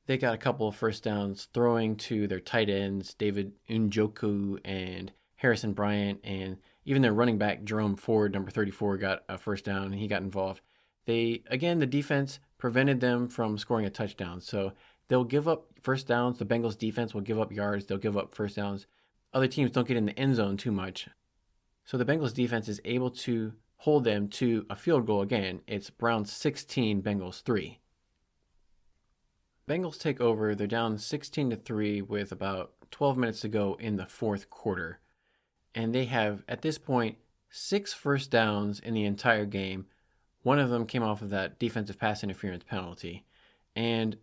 They got a couple of first downs throwing to their tight ends, David Njoku and Harrison Bryant, and even their running back, Jerome Ford, number 34, got a first down, and he got involved. The defense prevented them from scoring a touchdown. So they'll give up first downs. The Bengals defense will give up yards. They'll give up first downs. Other teams don't get in the end zone too much. So the Bengals defense is able to hold them to a field goal again. It's Browns 16, Bengals 3. Bengals take over. They're down 16-3 with about 12 minutes to go in the fourth quarter. And they have, at this point, 6 first downs in the entire game. One of them came off of that defensive pass interference penalty. And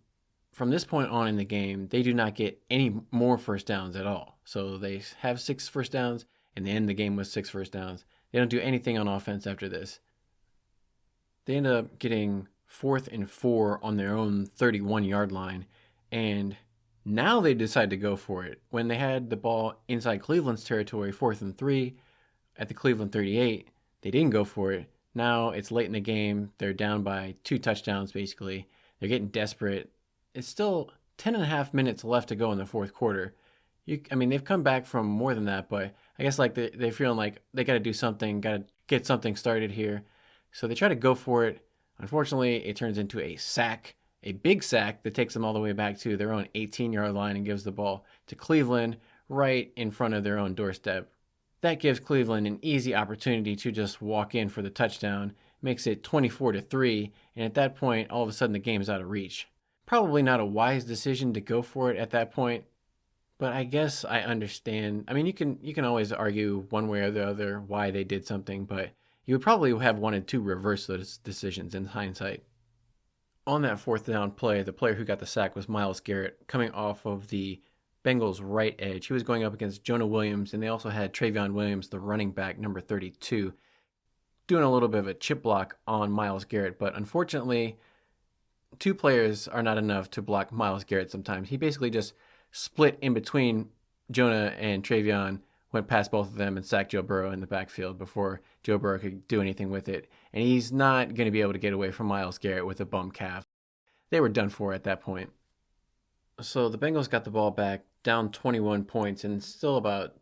from this point on in the game, they do not get any more first downs at all. So they have 6 first downs, and they end the game with 6 first downs. They don't do anything on offense after this. They end up getting 4th and 4 on their own 31-yard line, and now they decide to go for it. When they had the ball inside Cleveland's territory, 4th and 3 at the Cleveland 38, they didn't go for it. Now it's late in the game. They're down by 2 touchdowns, basically. They're getting desperate. It's still 10.5 minutes left to go in the fourth quarter. They've come back from more than that, but I guess like they're feeling like they got to do something, got to get something started here. So they try to go for it. Unfortunately, it turns into a sack, a big sack that takes them all the way back to their own 18-yard line and gives the ball to Cleveland right in front of their own doorstep. That gives Cleveland an easy opportunity to just walk in for the touchdown, makes it 24-3, and at that point, all of a sudden the game is out of reach. Probably not a wise decision to go for it at that point, But I guess I understand. I mean, you can always argue one way or the other why they did something, but you would probably have wanted to reverse those decisions in hindsight. On that fourth down play, the player who got the sack was Myles Garrett, coming off of the Bengals' right edge. He was going up against Jonah Williams, and they also had Travion Williams, the running back, number 32, doing a little bit of a chip block on Myles Garrett. But unfortunately, two players are not enough to block Myles Garrett sometimes. He basically just split in between Jonah and Travion, went past both of them, and sacked Joe Burrow in the backfield before Joe Burrow could do anything with it. And he's not going to be able to get away from Myles Garrett with a bum calf. They were done for at that point. So the Bengals got the ball back, down 21 points, and still about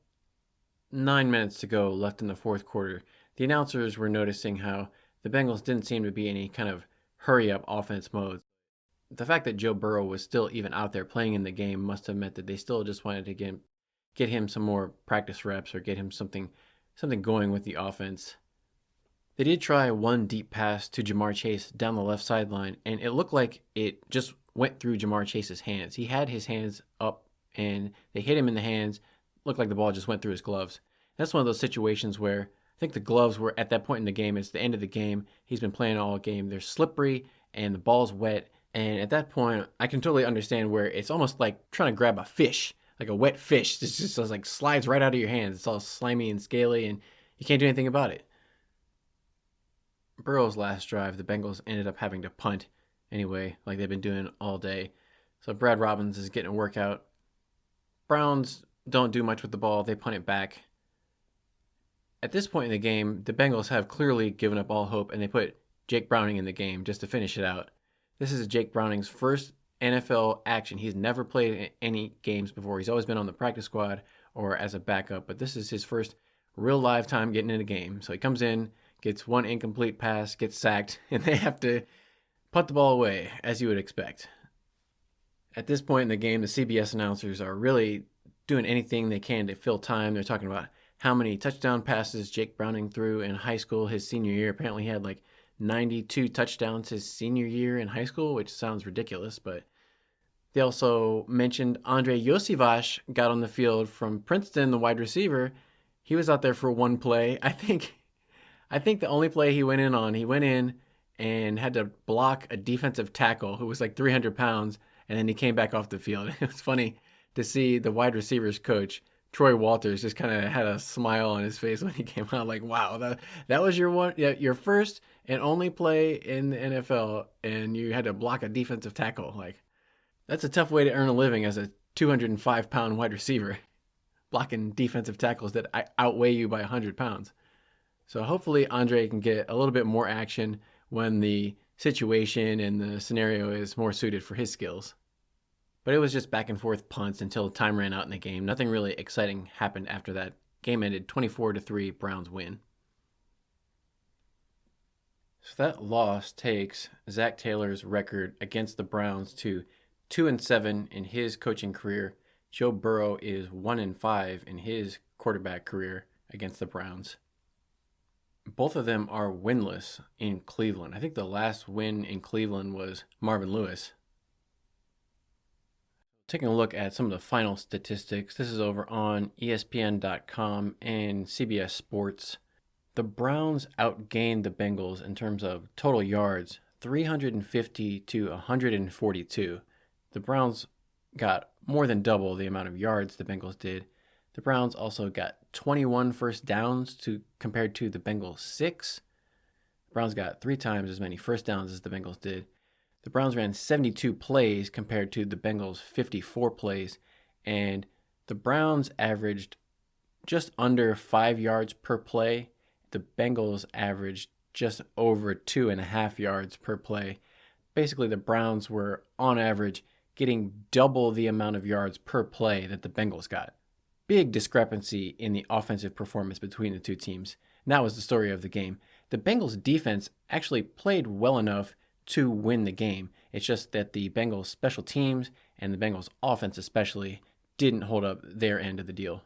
9 minutes to go left in the fourth quarter. The announcers were noticing how the Bengals didn't seem to be any kind of hurry-up offense mode. The fact that Joe Burrow was still even out there playing in the game must have meant that they still just wanted to get him some more practice reps or get him something going with the offense. They did try one deep pass to Ja'Marr Chase down the left sideline, and it looked like it just went through Ja'Marr Chase's hands. He had his hands up, and they hit him in the hands. Looked like the ball just went through his gloves. That's one of those situations where I think the gloves were at that point in the game. It's the end of the game. He's been playing all game. They're slippery, and the ball's wet. And at that point, I can totally understand where it's almost like trying to grab a fish, like a wet fish. It just like slides right out of your hands. It's all slimy and scaly, and you can't do anything about it. Burrow's last drive, the Bengals ended up having to punt anyway, like they've been doing all day. So Brad Robbins is getting a workout. Browns don't do much with the ball. They punt it back. At this point in the game, the Bengals have clearly given up all hope, and they put Jake Browning in the game just to finish it out. This is Jake Browning's first NFL action. He's never played any games before. He's always been on the practice squad or as a backup, but this is his first real live time getting in a game. So he comes in, gets one incomplete pass, gets sacked, and they have to punt the ball away, as you would expect. At this point in the game, the CBS announcers are really doing anything they can to fill time. They're talking about how many touchdown passes Jake Browning threw in high school his senior year. Apparently he had like 92 touchdowns his senior year in high school, which sounds ridiculous, but they also mentioned Andre Yosivas got on the field from Princeton, the wide receiver. He was out there for one play. I think the only play he went in and had to block a defensive tackle who was like 300 pounds, and then he came back off the field. It was funny to see the wide receivers coach, Troy Walters, just kind of had a smile on his face when he came out, like, wow, that was your first and only play in the NFL, and you had to block a defensive tackle. Like, that's a tough way to earn a living as a 205-pound wide receiver, blocking defensive tackles that outweigh you by 100 pounds. So hopefully Andre can get a little bit more action when the situation and the scenario is more suited for his skills. But it was just back and forth punts until time ran out in the game. Nothing really exciting happened after that. Game ended 24-3, Browns win. So that loss takes Zach Taylor's record against the Browns to 2-7 in his coaching career. Joe Burrow is 1-5 in his quarterback career against the Browns. Both of them are winless in Cleveland. I think the last win in Cleveland was Marvin Lewis. Taking a look at some of the final statistics, this is over on ESPN.com and CBS Sports. The Browns outgained the Bengals in terms of total yards, 350 to 142. The Browns got more than double the amount of yards the Bengals did. The Browns also got 21 first downs compared to the Bengals' 6. The Browns got 3 times as many first downs as the Bengals did. The Browns ran 72 plays compared to the Bengals' 54 plays, and the Browns averaged just under 5 yards per play. The Bengals averaged just over 2.5 yards per play. Basically, the Browns were, on average, getting double the amount of yards per play that the Bengals got. Big discrepancy in the offensive performance between the two teams. And that was the story of the game. The Bengals' defense actually played well enough to win the game. It's just that the Bengals special teams and the Bengals offense especially didn't hold up their end of the deal.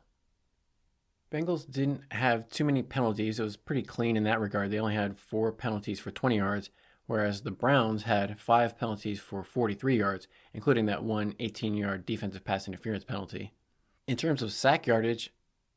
Bengals didn't have too many penalties. It was pretty clean in that regard. They only had 4 penalties for 20 yards, whereas the Browns had 5 penalties for 43 yards, including that one 18-yard defensive pass interference penalty. In terms of sack yardage,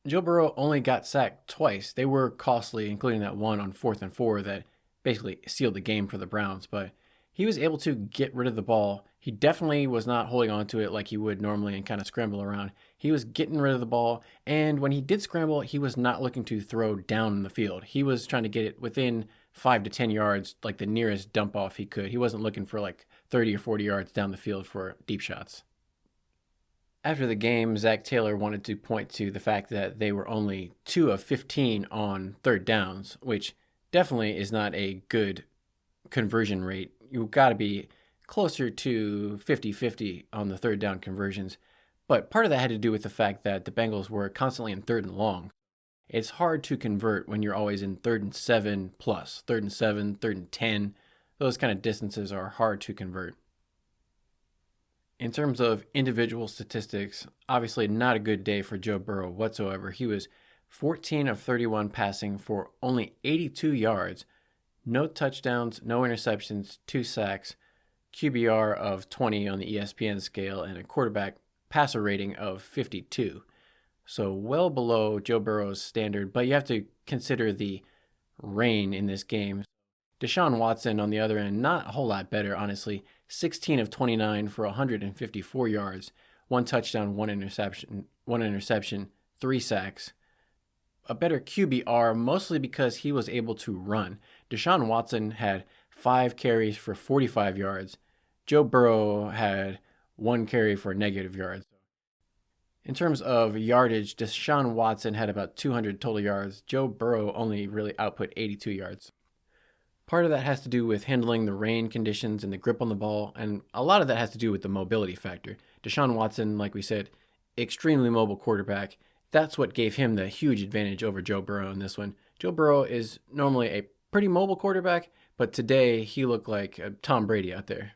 Joe Burrow only got sacked twice. They were costly, including that one on 4th and 4 that basically sealed the game for the Browns, but he was able to get rid of the ball. He definitely was not holding on to it like he would normally and kind of scramble around. He was getting rid of the ball, and when he did scramble, he was not looking to throw down the field. He was trying to get it within 5 to 10 yards, like the nearest dump off he could. He wasn't looking for like 30 or 40 yards down the field for deep shots. After the game, Zach Taylor wanted to point to the fact that they were only 2 of 15 on third downs, which definitely is not a good conversion rate. You've got to be closer to 50-50 on the third down conversions. But part of that had to do with the fact that the Bengals were constantly in 3rd and long. It's hard to convert when you're always in 3rd and 7 plus, 3rd and 7, 3rd and 10. Those kind of distances are hard to convert. In terms of individual statistics, obviously not a good day for Joe Burrow whatsoever. He was 14 of 31 passing for only 82 yards, no touchdowns, no interceptions, 2 sacks, QBR of 20 on the ESPN scale, and a quarterback passer rating of 52. So well below Joe Burrow's standard, but you have to consider the rain in this game. Deshaun Watson, on the other end, not a whole lot better, honestly. 16 of 29 for 154 yards, 1 touchdown, 1 interception, 3 sacks. A better QBR, mostly because he was able to run. Deshaun Watson had 5 carries for 45 yards. Joe Burrow had 1 carry for negative yards. In terms of yardage, Deshaun Watson had about 200 total yards. Joe Burrow only really output 82 yards. Part of that has to do with handling the rain conditions and the grip on the ball, and a lot of that has to do with the mobility factor. Deshaun Watson, like we said, extremely mobile quarterback. That's what gave him the huge advantage over Joe Burrow in this one. Joe Burrow is normally a pretty mobile quarterback, but today he looked like Tom Brady out there.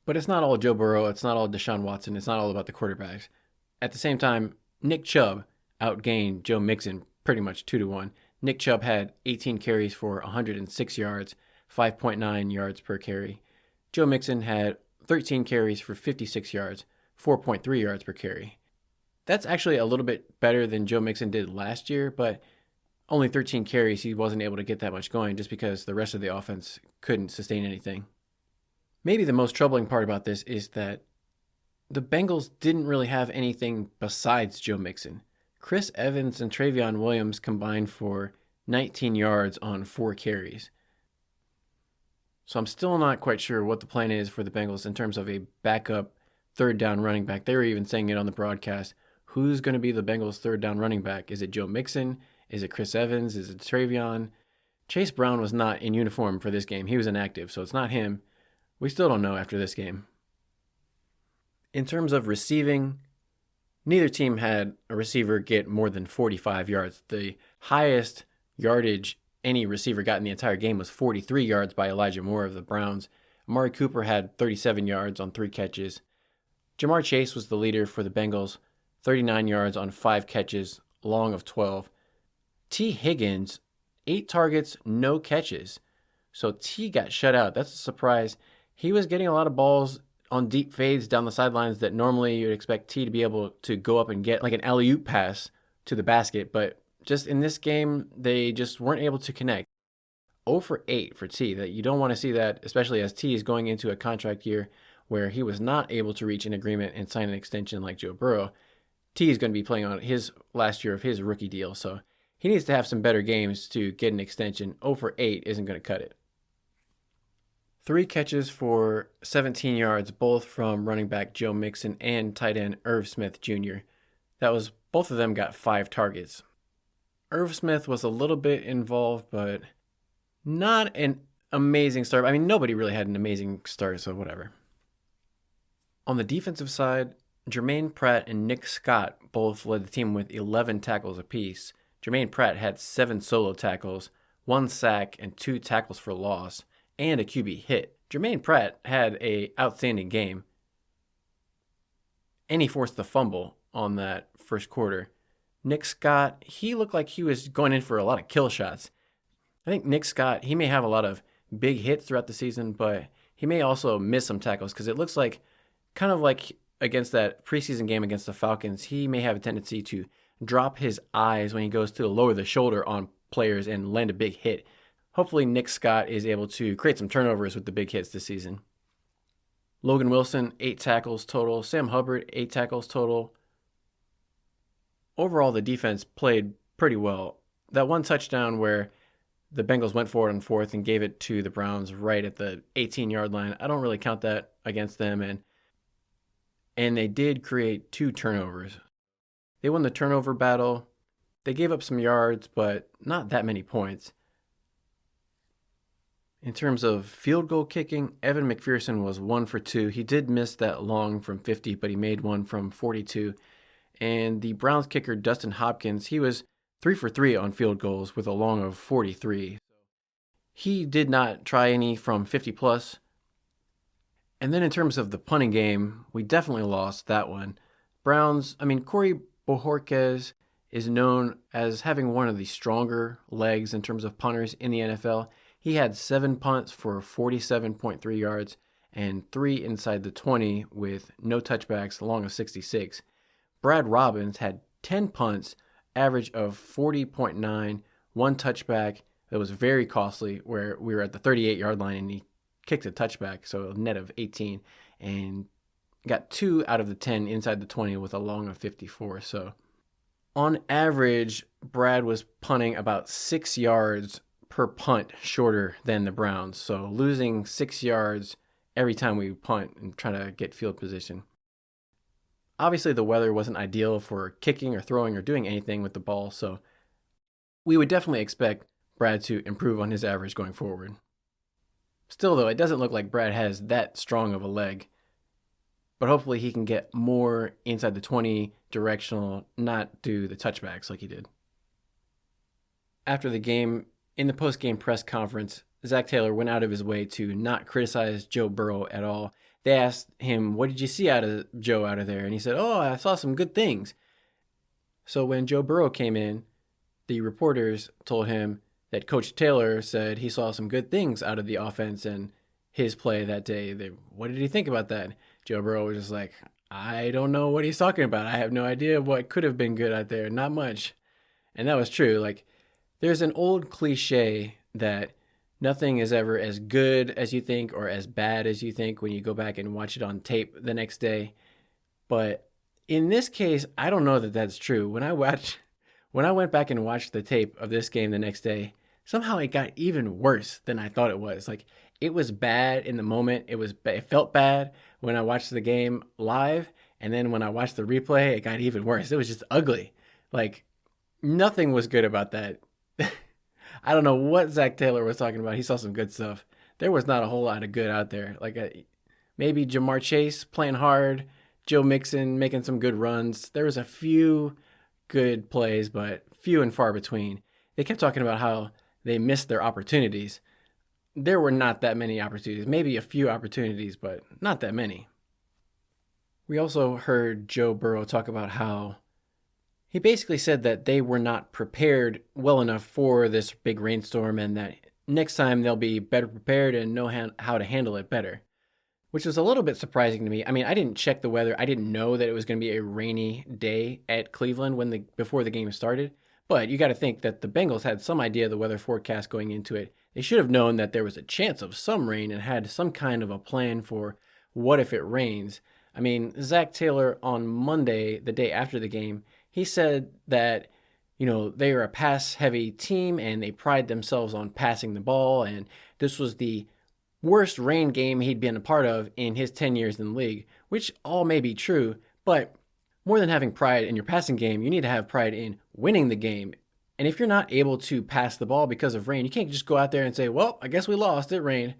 But it's not all Joe Burrow, it's not all Deshaun Watson, it's not all about the quarterbacks. At the same time, Nick Chubb outgained Joe Mixon pretty much 2-1. Nick Chubb had 18 carries for 106 yards, 5.9 yards per carry. Joe Mixon had 13 carries for 56 yards, 4.3 yards per carry. That's actually a little bit better than Joe Mixon did last year, but only 13 carries, he wasn't able to get that much going just because the rest of the offense couldn't sustain anything. Maybe the most troubling part about this is that the Bengals didn't really have anything besides Joe Mixon. Chris Evans and Travion Williams combined for 19 yards on 4 carries. So I'm still not quite sure what the plan is for the Bengals in terms of a backup third down running back. They were even saying it on the broadcast. Who's going to be the Bengals third down running back? Is it Joe Mixon? Is it Chris Evans? Is it Travion? Chase Brown was not in uniform for this game. He was inactive, so it's not him. We still don't know after this game. In terms of receiving, neither team had a receiver get more than 45 yards. The highest yardage any receiver got in the entire game was 43 yards by Elijah Moore of the Browns. Amari Cooper had 37 yards on 3 catches. Jamar Chase was the leader for the Bengals, 39 yards on 5 catches, long of 12. T. Higgins, 8 targets, no catches. So T got shut out. That's a surprise. He was getting a lot of balls on deep fades down the sidelines that normally you'd expect T to be able to go up and get, like an alley-oop pass to the basket. But just in this game, they just weren't able to connect. 0 for 8 for T. That you don't want to see that, especially as T is going into a contract year where he was not able to reach an agreement and sign an extension like Joe Burrow. T is going to be playing on his last year of his rookie deal, so he needs to have some better games to get an extension. 0 for 8 isn't going to cut it. 3 catches for 17 yards, both from running back Joe Mixon and tight end Irv Smith Jr. Both of them got 5 targets. Irv Smith was a little bit involved, but not an amazing start. I mean, nobody really had an amazing start, so whatever. On the defensive side, Jermaine Pratt and Nick Scott both led the team with 11 tackles apiece. Jermaine Pratt had 7 solo tackles, 1 sack, and 2 tackles for loss, and a QB hit. Jermaine Pratt had an outstanding game, and he forced the fumble on that first quarter. Nick Scott, he looked like he was going in for a lot of kill shots. I think Nick Scott, he may have a lot of big hits throughout the season, but he may also miss some tackles because it looks like kind of like against that preseason game against the Falcons, he may have a tendency to drop his eyes when he goes to lower the shoulder on players and land a big hit. Hopefully Nick Scott is able to create some turnovers with the big hits this season. Logan Wilson, 8 tackles total. Sam Hubbard, 8 tackles total. Overall, the defense played pretty well. That one touchdown where the Bengals went for it on 4th and gave it to the Browns right at the 18-yard line, I don't really count that against them. And they did create 2 turnovers. They won the turnover battle. They gave up some yards, but not that many points. In terms of field goal kicking, Evan McPherson was 1 for 2. He did miss that long from 50, but he made one from 42. And the Browns kicker, Dustin Hopkins, he was 3 for 3 on field goals with a long of 43. He did not try any from 50 plus. And then in terms of the punting game, we definitely lost that one. Corey Bojorquez is known as having one of the stronger legs in terms of punters in the NFL. He had 7 punts for 47.3 yards and 3 inside the 20 with no touchbacks, a long of 66. Brad Robbins had 10 punts, average of 40.9, 1 touchback that was very costly, where we were at the 38-yard line and he kicked a touchback, so a net of 18, and got 2 out of the 10 inside the 20 with a long of 54. So on average, Brad was punting about 6 yards per punt shorter than the Browns, so losing 6 yards every time we punt and try to get field position. Obviously, the weather wasn't ideal for kicking or throwing or doing anything with the ball, so we would definitely expect Brad to improve on his average going forward. Still, though, it doesn't look like Brad has that strong of a leg, but hopefully he can get more inside the 20 directional, not do the touchbacks like he did. After the game, in the post-game press conference, Zach Taylor went out of his way to not criticize Joe Burrow at all. They asked him, what did you see out of Joe out of there? And he said, I saw some good things. So when Joe Burrow came in, the reporters told him that Coach Taylor said he saw some good things out of the offense and his play that day. What did he think about that? Joe Burrow was just like, I don't know what he's talking about. I have no idea what could have been good out there. Not much. And that was true. There's an old cliche that nothing is ever as good as you think or as bad as you think when you go back and watch it on tape the next day. But in this case, I don't know that that's true. When I went back and watched the tape of this game the next day, somehow it got even worse than I thought it was. It was bad in the moment. It felt bad when I watched the game live, and then when I watched the replay, it got even worse. It was just ugly. Nothing was good about that. I don't know what Zach Taylor was talking about. He saw some good stuff. There was not a whole lot of good out there. Maybe Jamar Chase playing hard, Joe Mixon making some good runs. There was a few good plays, but few and far between. They kept talking about how they missed their opportunities. There were not that many opportunities. Maybe a few opportunities, but not that many. We also heard Joe Burrow talk about how he basically said that they were not prepared well enough for this big rainstorm and that next time they'll be better prepared and know how to handle it better, which was a little bit surprising to me. I didn't check the weather. I didn't know that it was going to be a rainy day at Cleveland before the game started, but you got to think that the Bengals had some idea of the weather forecast going into it. They should have known that there was a chance of some rain and had some kind of a plan for what if it rains. Zach Taylor on Monday, the day after the game, he said that, they are a pass-heavy team and they pride themselves on passing the ball, and this was the worst rain game he'd been a part of in his 10 years in the league, which all may be true, but more than having pride in your passing game, you need to have pride in winning the game. And if you're not able to pass the ball because of rain, you can't just go out there and say, well, I guess we lost, it rained.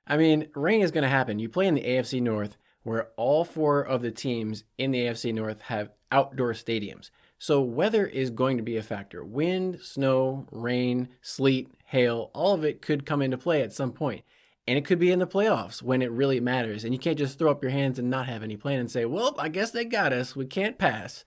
Rain is going to happen. You play in the AFC North, where all 4 of the teams in the AFC North have outdoor stadiums. So weather is going to be a factor. Wind, snow, rain, sleet, hail, all of it could come into play at some point. And it could be in the playoffs when it really matters. And you can't just throw up your hands and not have any plan and say, well, I guess they got us. We can't pass.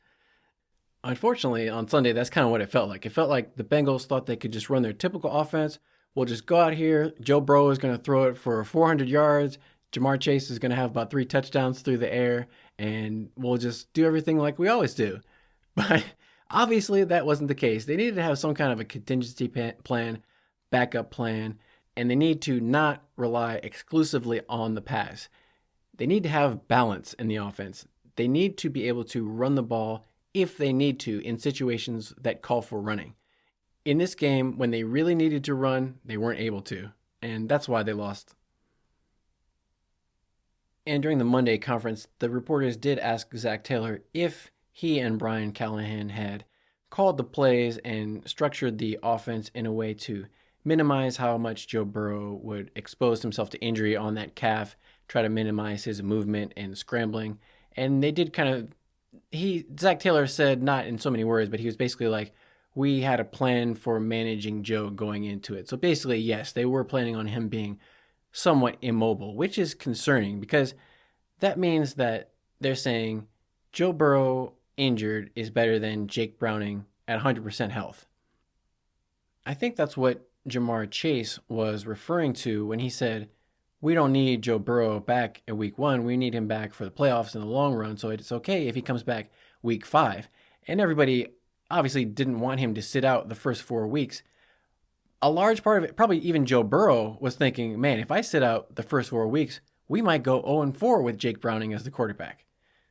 Unfortunately, on Sunday, that's kind of what it felt like. It felt like the Bengals thought they could just run their typical offense. We'll just go out here. Joe Burrow is going to throw it for 400 yards. Jamar Chase is going to have about 3 touchdowns through the air, and we'll just do everything like we always do. But obviously that wasn't the case. They needed to have some kind of a contingency plan, backup plan, and they need to not rely exclusively on the pass. They need to have balance in the offense. They need to be able to run the ball if they need to in situations that call for running. In this game, when they really needed to run, they weren't able to, and that's why they lost. And during the Monday conference, the reporters did ask Zac Taylor if he and Brian Callahan had called the plays and structured the offense in a way to minimize how much Joe Burrow would expose himself to injury on that calf, try to minimize his movement and scrambling. And they did Zac Taylor said, not in so many words, but he was basically like, we had a plan for managing Joe going into it. So basically, yes, they were planning on him being somewhat immobile, which is concerning because that means that they're saying Joe Burrow injured is better than Jake Browning at 100% health. I think that's what Jamar Chase was referring to when he said, we don't need Joe Burrow back at week 1. We need him back for the playoffs in the long run, so it's okay if he comes back week 5. And everybody obviously didn't want him to sit out the first 4 weeks. A large part of it, probably even Joe Burrow, was thinking, man, if I sit out the first 4 weeks, we might go 0-4 with Jake Browning as the quarterback.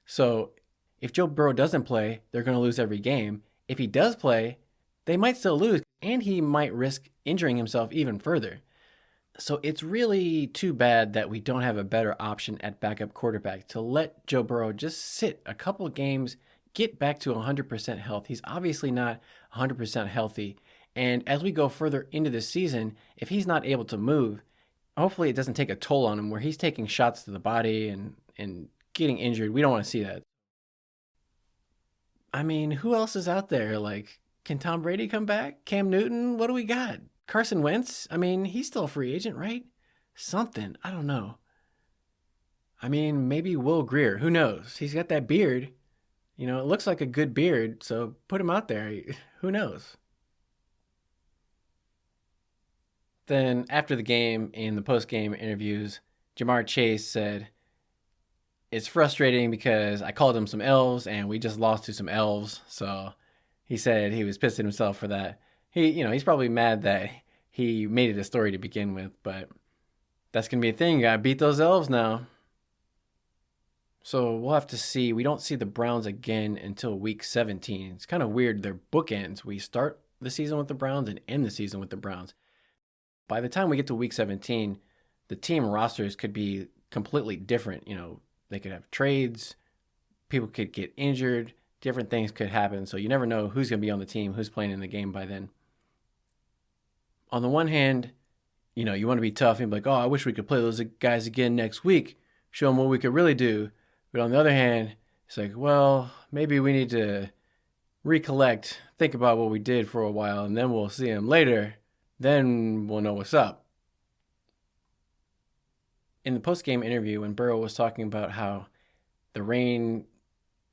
So if Joe Burrow doesn't play, they're going to lose every game. If he does play, they might still lose, and he might risk injuring himself even further. So it's really too bad that we don't have a better option at backup quarterback to let Joe Burrow just sit a couple of games, get back to 100% health. He's obviously not 100% healthy. And as we go further into the season, if he's not able to move, hopefully it doesn't take a toll on him where he's taking shots to the body and getting injured. We don't want to see that. I mean, who else is out there? Like, can Tom Brady come back? Cam Newton? What do we got? Carson Wentz? I mean, he's still a free agent, right? Something. I don't know. I mean, maybe Will Grier. Who knows? He's got that beard. You know, it looks like a good beard, so put him out there. Who knows? Then after the game, in the post-game interviews, Jamar Chase said, it's frustrating because I called him some elves and we just lost to some elves. So he said he was pissed at himself for that. He's probably mad that he made it a story to begin with, but that's going to be a thing. You got to beat those elves now. So we'll have to see. We don't see the Browns again until week 17. It's kind of weird. They're bookends. We start the season with the Browns and end the season with the Browns. By the time we get to week 17, the team rosters could be completely different. You know, they could have trades, people could get injured, different things could happen. So you never know who's going to be on the team, who's playing in the game by then. On the one hand, you know, you want to be tough and be like, oh, I wish we could play those guys again next week, show them what we could really do. But on the other hand, it's like, well, maybe we need to recollect, think about what we did for a while, and then we'll see them later. Then we'll know what's up. In the post-game interview, when Burrow was talking about how the rain,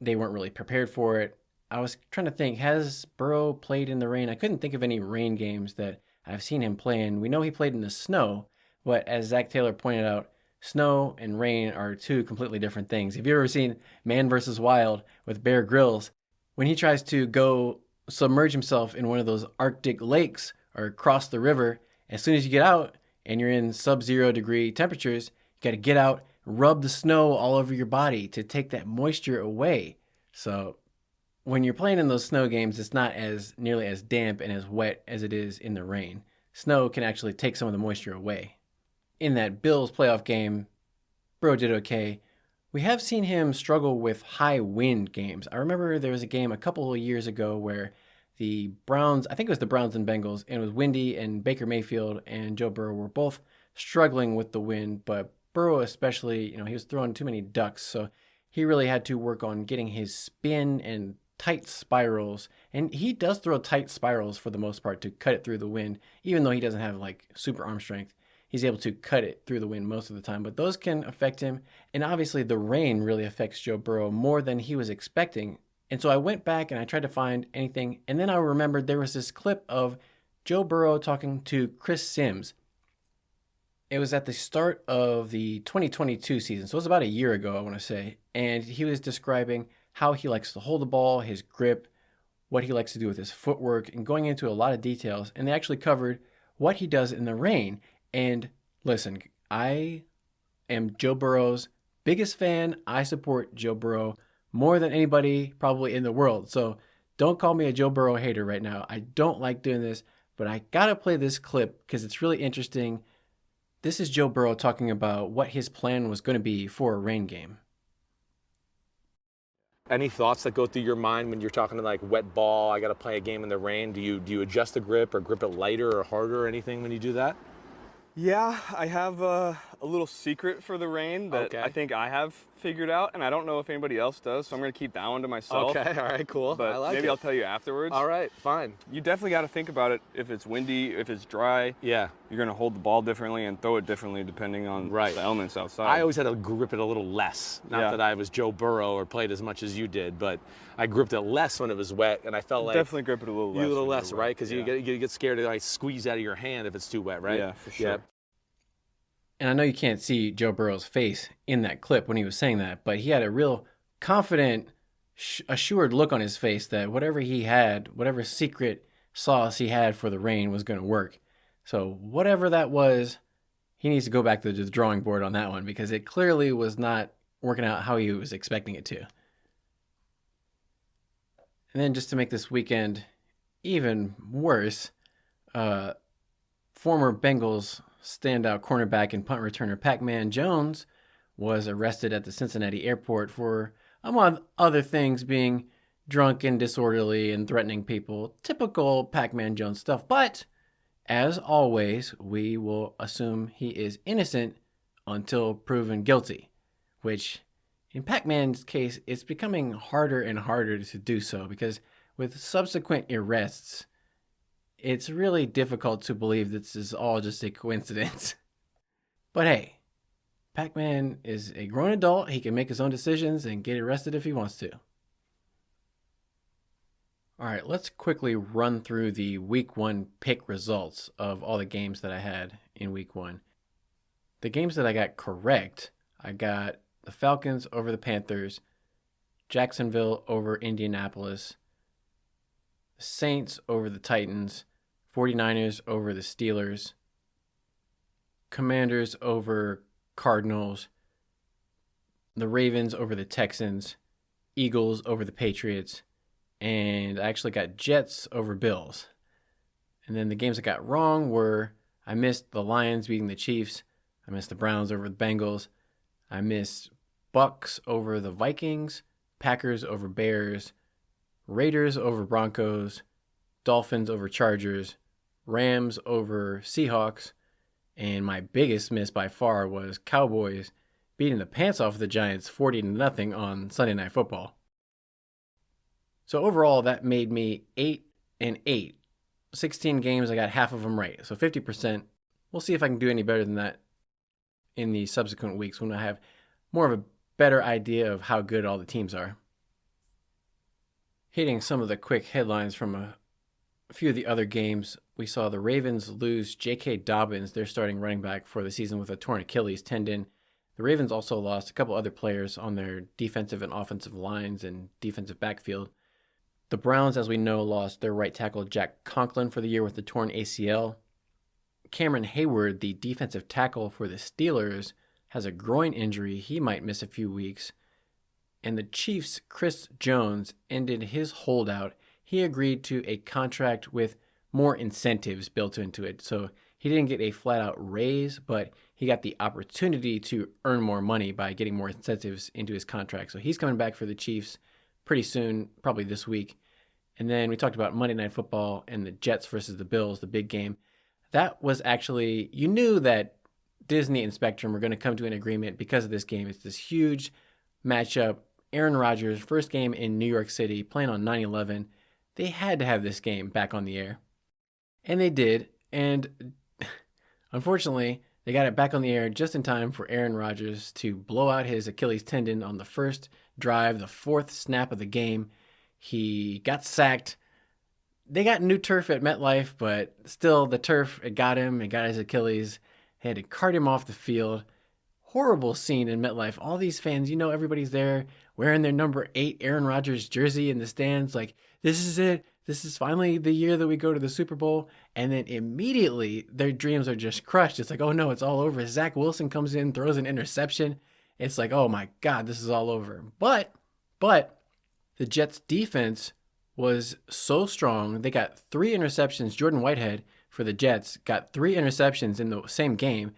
they weren't really prepared for it, I was trying to think, has Burrow played in the rain? I couldn't think of any rain games that I've seen him play in. We know he played in the snow, but as Zac Taylor pointed out, snow and rain are two completely different things. Have you ever seen Man vs. Wild with Bear Grylls? When he tries to go submerge himself in one of those Arctic lakes or cross the river, as soon as you get out and you're in sub-zero degree temperatures, you got to get out, rub the snow all over your body to take that moisture away. So when you're playing in those snow games, it's not as nearly as damp and as wet as it is in the rain. Snow can actually take some of the moisture away. In that Bills playoff game, Burrow did okay. We have seen him struggle with high wind games. I remember there was a game a couple of years ago where the Browns, I think it was the Browns and Bengals, and it was windy, and Baker Mayfield and Joe Burrow were both struggling with the wind, but Burrow especially, he was throwing too many ducks, so he really had to work on getting his spin and tight spirals, and he does throw tight spirals for the most part to cut it through the wind, even though he doesn't have like super arm strength. He's able to cut it through the wind most of the time, but those can affect him. And obviously the rain really affects Joe Burrow more than he was expecting. And so I went back and I tried to find anything. And then I remembered there was this clip of Joe Burrow talking to Chris Sims. It was at the start of the 2022 season, so it was about a year ago, I want to say. And he was describing how he likes to hold the ball, his grip, what he likes to do with his footwork, and going into a lot of details. And they actually covered what he does in the rain. And listen, I am Joe Burrow's biggest fan. I support Joe Burrow more than anybody probably in the world. So don't call me a Joe Burrow hater right now. I don't like doing this, but I gotta play this clip because it's really interesting. This is Joe Burrow talking about what his plan was going to be for a rain game. Any thoughts that go through your mind when you're talking to like wet ball, I got to play a game in the rain? Do you adjust the grip or grip it lighter or harder or anything when you do that? Yeah, I have a little secret for the rain that I think I have figured out, and I don't know if anybody else does, so I'm going to keep that one to myself. Okay, all right, cool. But I like maybe it. I'll tell you afterwards. All right, fine. You definitely got to think about it. If it's windy, if it's dry, Yeah. you're going to hold the ball differently and throw it differently depending on Right. the elements outside. I always had to grip it a little less. Not that I was Joe Burrow or played as much as you did, but I gripped it less when it was wet, and I felt like definitely grip it a little less. a little when less, you're right? wet. Because Yeah. you get scared to like squeeze out of your hand if it's too wet, right? Yeah, for sure. And I know you can't see Joe Burrow's face in that clip when he was saying that, but he had a real confident, assured look on his face that whatever he had, whatever secret sauce he had for the rain was going to work. So whatever that was, he needs to go back to the drawing board on that one because it clearly was not working out how he was expecting it to. And then just to make this weekend even worse, former Bengals standout cornerback and punt returner Pacman Jones was arrested at the Cincinnati airport for, among other things, being drunk and disorderly and threatening people. Typical Pacman Jones stuff. But, as always, we will assume he is innocent until proven guilty, which, in Pacman's case, it's becoming harder and harder to do so because with subsequent arrests, it's really difficult to believe this is all just a coincidence. But hey, Pacman is a grown adult. He can make his own decisions and get arrested if he wants to. All right, let's quickly run through the Week 1 pick results of all the games that I had in Week 1. The games that I got correct, I got the Falcons over the Panthers, Jacksonville over Indianapolis, the Saints over the Titans, 49ers over the Steelers, Commanders over Cardinals, the Ravens over the Texans, Eagles over the Patriots, and I actually got Jets over Bills. And then the games I got wrong were I missed the Lions beating the Chiefs, I missed the Browns over the Bengals, I missed Bucks over the Vikings, Packers over Bears, Raiders over Broncos, Dolphins over Chargers, Rams over Seahawks, and my biggest miss by far was Cowboys beating the pants off the Giants 40-0 on Sunday Night Football. So overall, that made me 8-8. 16 games, I got half of them right, so 50%. We'll see if I can do any better than that in the subsequent weeks when I have more of a better idea of how good all the teams are. Hitting some of the quick headlines from a few of the other games, we saw the Ravens lose J.K. Dobbins, their starting running back for the season, with a torn Achilles tendon. The Ravens also lost a couple other players on their defensive and offensive lines and defensive backfield. The Browns, as we know, lost their right tackle Jack Conklin for the year with the torn ACL. Cameron Hayward, the defensive tackle for the Steelers, has a groin injury. He might miss a few weeks. And the Chiefs' Chris Jones ended his holdout. He agreed to a contract with more incentives built into it. So he didn't get a flat-out raise, but he got the opportunity to earn more money by getting more incentives into his contract. So he's coming back for the Chiefs pretty soon, probably this week. And then we talked about Monday Night Football and the Jets versus the Bills, the big game. That was actually, you knew that Disney and Spectrum were going to come to an agreement because of this game. It's this huge matchup. Aaron Rodgers, first game in New York City, playing on 9/11. They had to have this game back on the air. And they did. And unfortunately, they got it back on the air just in time for Aaron Rodgers to blow out his Achilles tendon on the first drive, the fourth snap of the game. He got sacked. They got new turf at MetLife, but still the turf, it got him. It got his Achilles. They had to cart him off the field. Horrible scene in MetLife. All these fans, everybody's there wearing their number 8 Aaron Rodgers jersey in the stands. Like, this is it. This is finally the year that we go to the Super Bowl. And then immediately their dreams are just crushed. It's like, oh no, it's all over. Zach Wilson comes in, throws an interception. It's like, oh my God, this is all over. But the Jets defense was so strong. They got 3 interceptions. Jordan Whitehead for the Jets got 3 interceptions in the same game.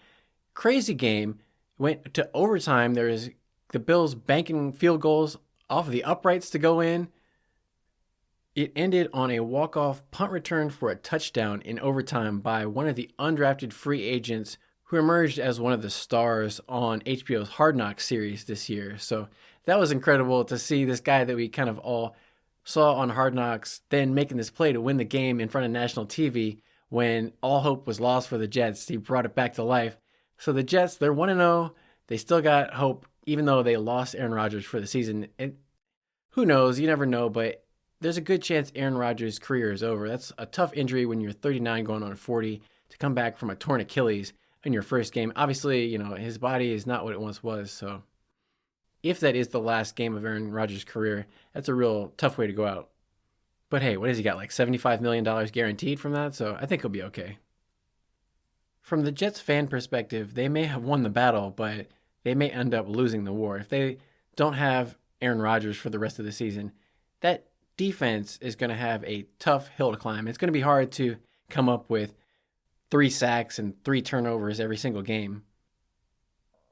Crazy game. Went to overtime. There is the Bills banking field goals off of the uprights to go in. It ended on a walk-off punt return for a touchdown in overtime by one of the undrafted free agents who emerged as one of the stars on HBO's Hard Knocks series this year. So that was incredible to see this guy that we kind of all saw on Hard Knocks then making this play to win the game in front of national TV when all hope was lost for the Jets. He brought it back to life. So the Jets, they're 1-0. They still got hope, even though they lost Aaron Rodgers for the season. Who knows? You never know, but there's a good chance Aaron Rodgers' career is over. That's a tough injury when you're 39 going on 40 to come back from a torn Achilles in your first game. Obviously, his body is not what it once was. So if that is the last game of Aaron Rodgers' career, that's a real tough way to go out. But hey, what has he got, like $75 million guaranteed from that? So I think he'll be okay. From the Jets fan perspective, they may have won the battle, but they may end up losing the war. If they don't have Aaron Rodgers for the rest of the season, that defense is going to have a tough hill to climb. It's going to be hard to come up with 3 sacks and 3 turnovers every single game.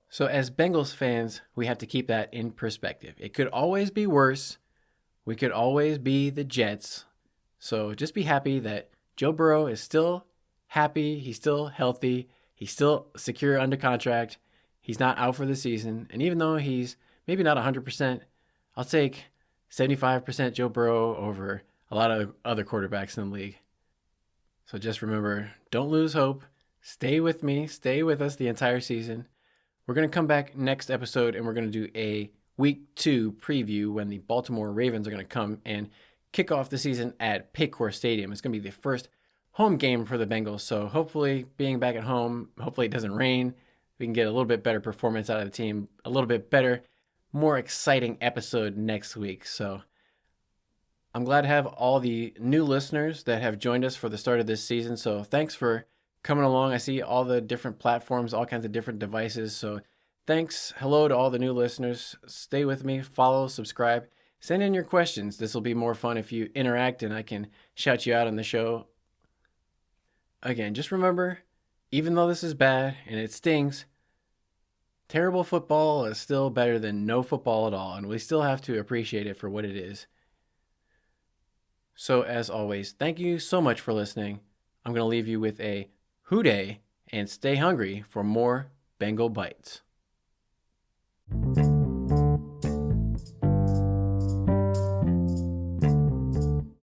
So as Bengals fans, we have to keep that in perspective. It could always be worse. We could always be the Jets. So just be happy that Joe Burrow is still happy. He's still healthy. He's still secure under contract. He's not out for the season. And even though he's maybe not 100%, I'll take 75% Joe Burrow over a lot of other quarterbacks in the league. So just remember, don't lose hope. Stay with me. Stay with us the entire season. We're going to come back next episode and we're going to do a Week 2 preview when the Baltimore Ravens are going to come and kick off the season at Paycor Stadium. It's going to be the first home game for the Bengals. So hopefully being back at home, hopefully it doesn't rain. We can get a little bit better performance out of the team, a little bit better, more exciting episode next week. So I'm glad to have all the new listeners that have joined us for the start of this season. So thanks for coming along. I see all the different platforms, all kinds of different devices. So thanks. Hello to all the new listeners. Stay with me, follow, subscribe, send in your questions. This will be more fun if you interact and I can shout you out on the show. Again, just remember, even though this is bad and it stings, terrible football is still better than no football at all, and we still have to appreciate it for what it is. So as always, thank you so much for listening. I'm going to leave you with a hoo-day and stay hungry for more Bengal Bites.